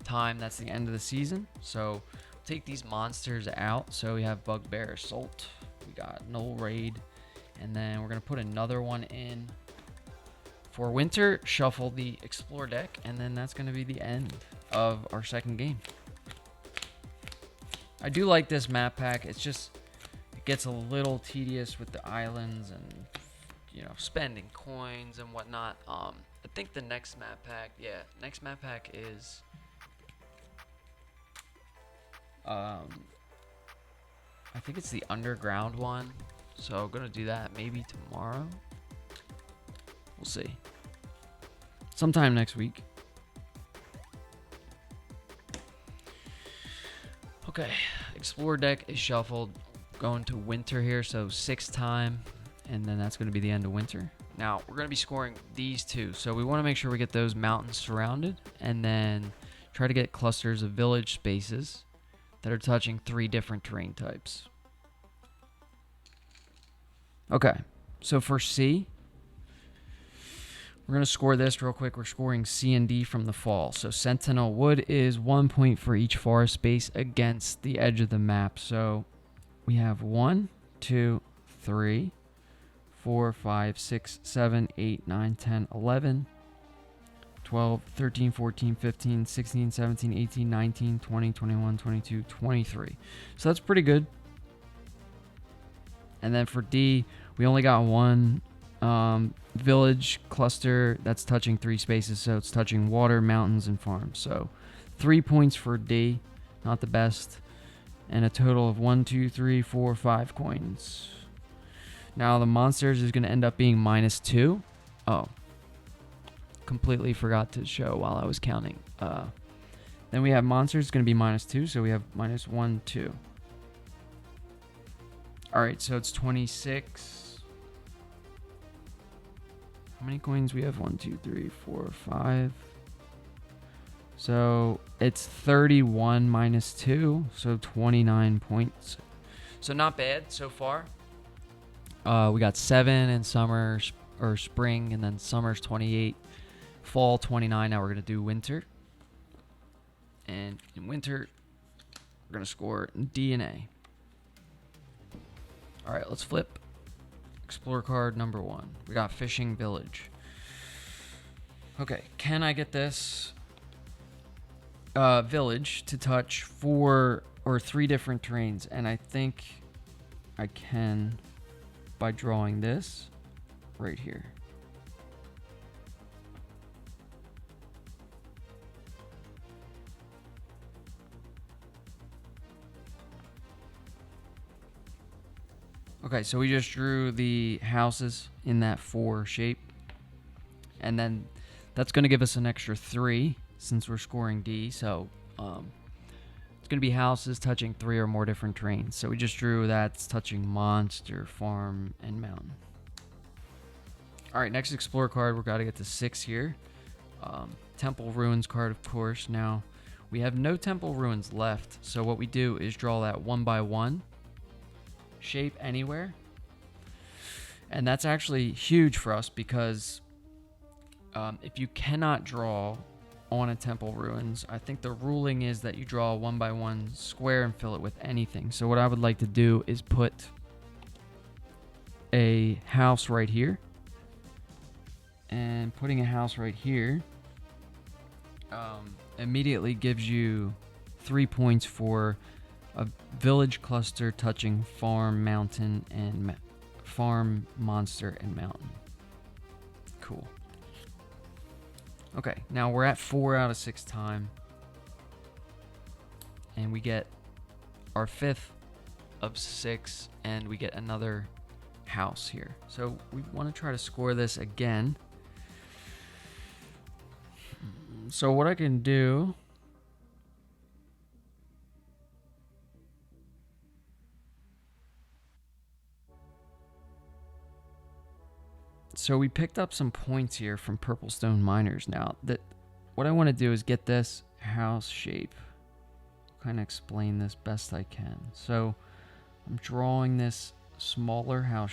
time, that's the end of the season. So take these monsters out. So we have Bugbear Assault, we got Null Raid, and then we're gonna put another one in for winter, shuffle the explore deck, and then that's going to be the end of our second game. I do like this map pack. It's just, it gets a little tedious with the islands and, you know, spending coins and whatnot. I think the next map pack, next map pack is I think it's the underground one. So I'm gonna do that maybe tomorrow. We'll see. Sometime next week. Okay, Explorer deck is shuffled. Going to winter here, so 6th time, and then that's going to be the end of winter. Now, we're going to be scoring these two, so we want to make sure we get those mountains surrounded, and then try to get clusters of village spaces that are touching 3 different terrain types. Okay, so for C, we're going to score this real quick. We're scoring C and D from the fall. So Sentinel Wood is 1 point for each forest space against the edge of the map. So we have 1, 2, 3, 4, 5, 6, 7, 8, 9, 10, 11, 12, 13, 14, 15, 16, 17, 18, 19, 20, 21, 22, 23. So that's pretty good. And then for D, we only got 1 village cluster that's touching 3 spaces, so it's touching water, mountains, and farms. So 3 points for D, not the best, and a total of 1, 2, 3, 4, 5 coins. Now the monsters is going to end up being -2. Oh, completely forgot to show while I was counting. Then we have monsters going to be -2, so we have -1, 2. All right, so it's 26. How many coins we have? 1, 2, 3, 4, 5. So it's 31 -2, so 29 points. So not bad so far. We got 7 in summer or spring, and then summer's 28, fall 29. Now we're gonna do winter, and in winter we're gonna score D and A. All right, let's flip. Explore card number 1. We got Fishing Village. Okay, can I get this village to touch 4 or 3 different terrains? And I think I can by drawing this right here. Okay, so we just drew the houses in that 4 shape. And then that's going to give us an extra 3 since we're scoring D. So it's going to be houses touching 3 or more different terrains. So we just drew that's touching monster, farm, and mountain. All right, next Explore card. We've got to get to 6 here. Temple Ruins card, of course. Now, we have no Temple Ruins left. So what we do is draw that 1 by 1. Shape anywhere, and that's actually huge for us because if you cannot draw on a Temple Ruins, I think the ruling is that you draw a 1 by 1 square and fill it with anything. So what I would like to do is put a house right here, and putting a house right here immediately gives you 3 points for a village cluster touching farm, mountain, and farm, monster, and mountain. Cool. Okay, now we're at 4 out of 6 time. And we get our 5th of 6, and we get another house here. So we want to try to score this again. So what I can do... So we picked up some points here from Purple Stone Miners. Now, what I want to do is get this house shape. Kind of explain this best I can. So I'm drawing this smaller house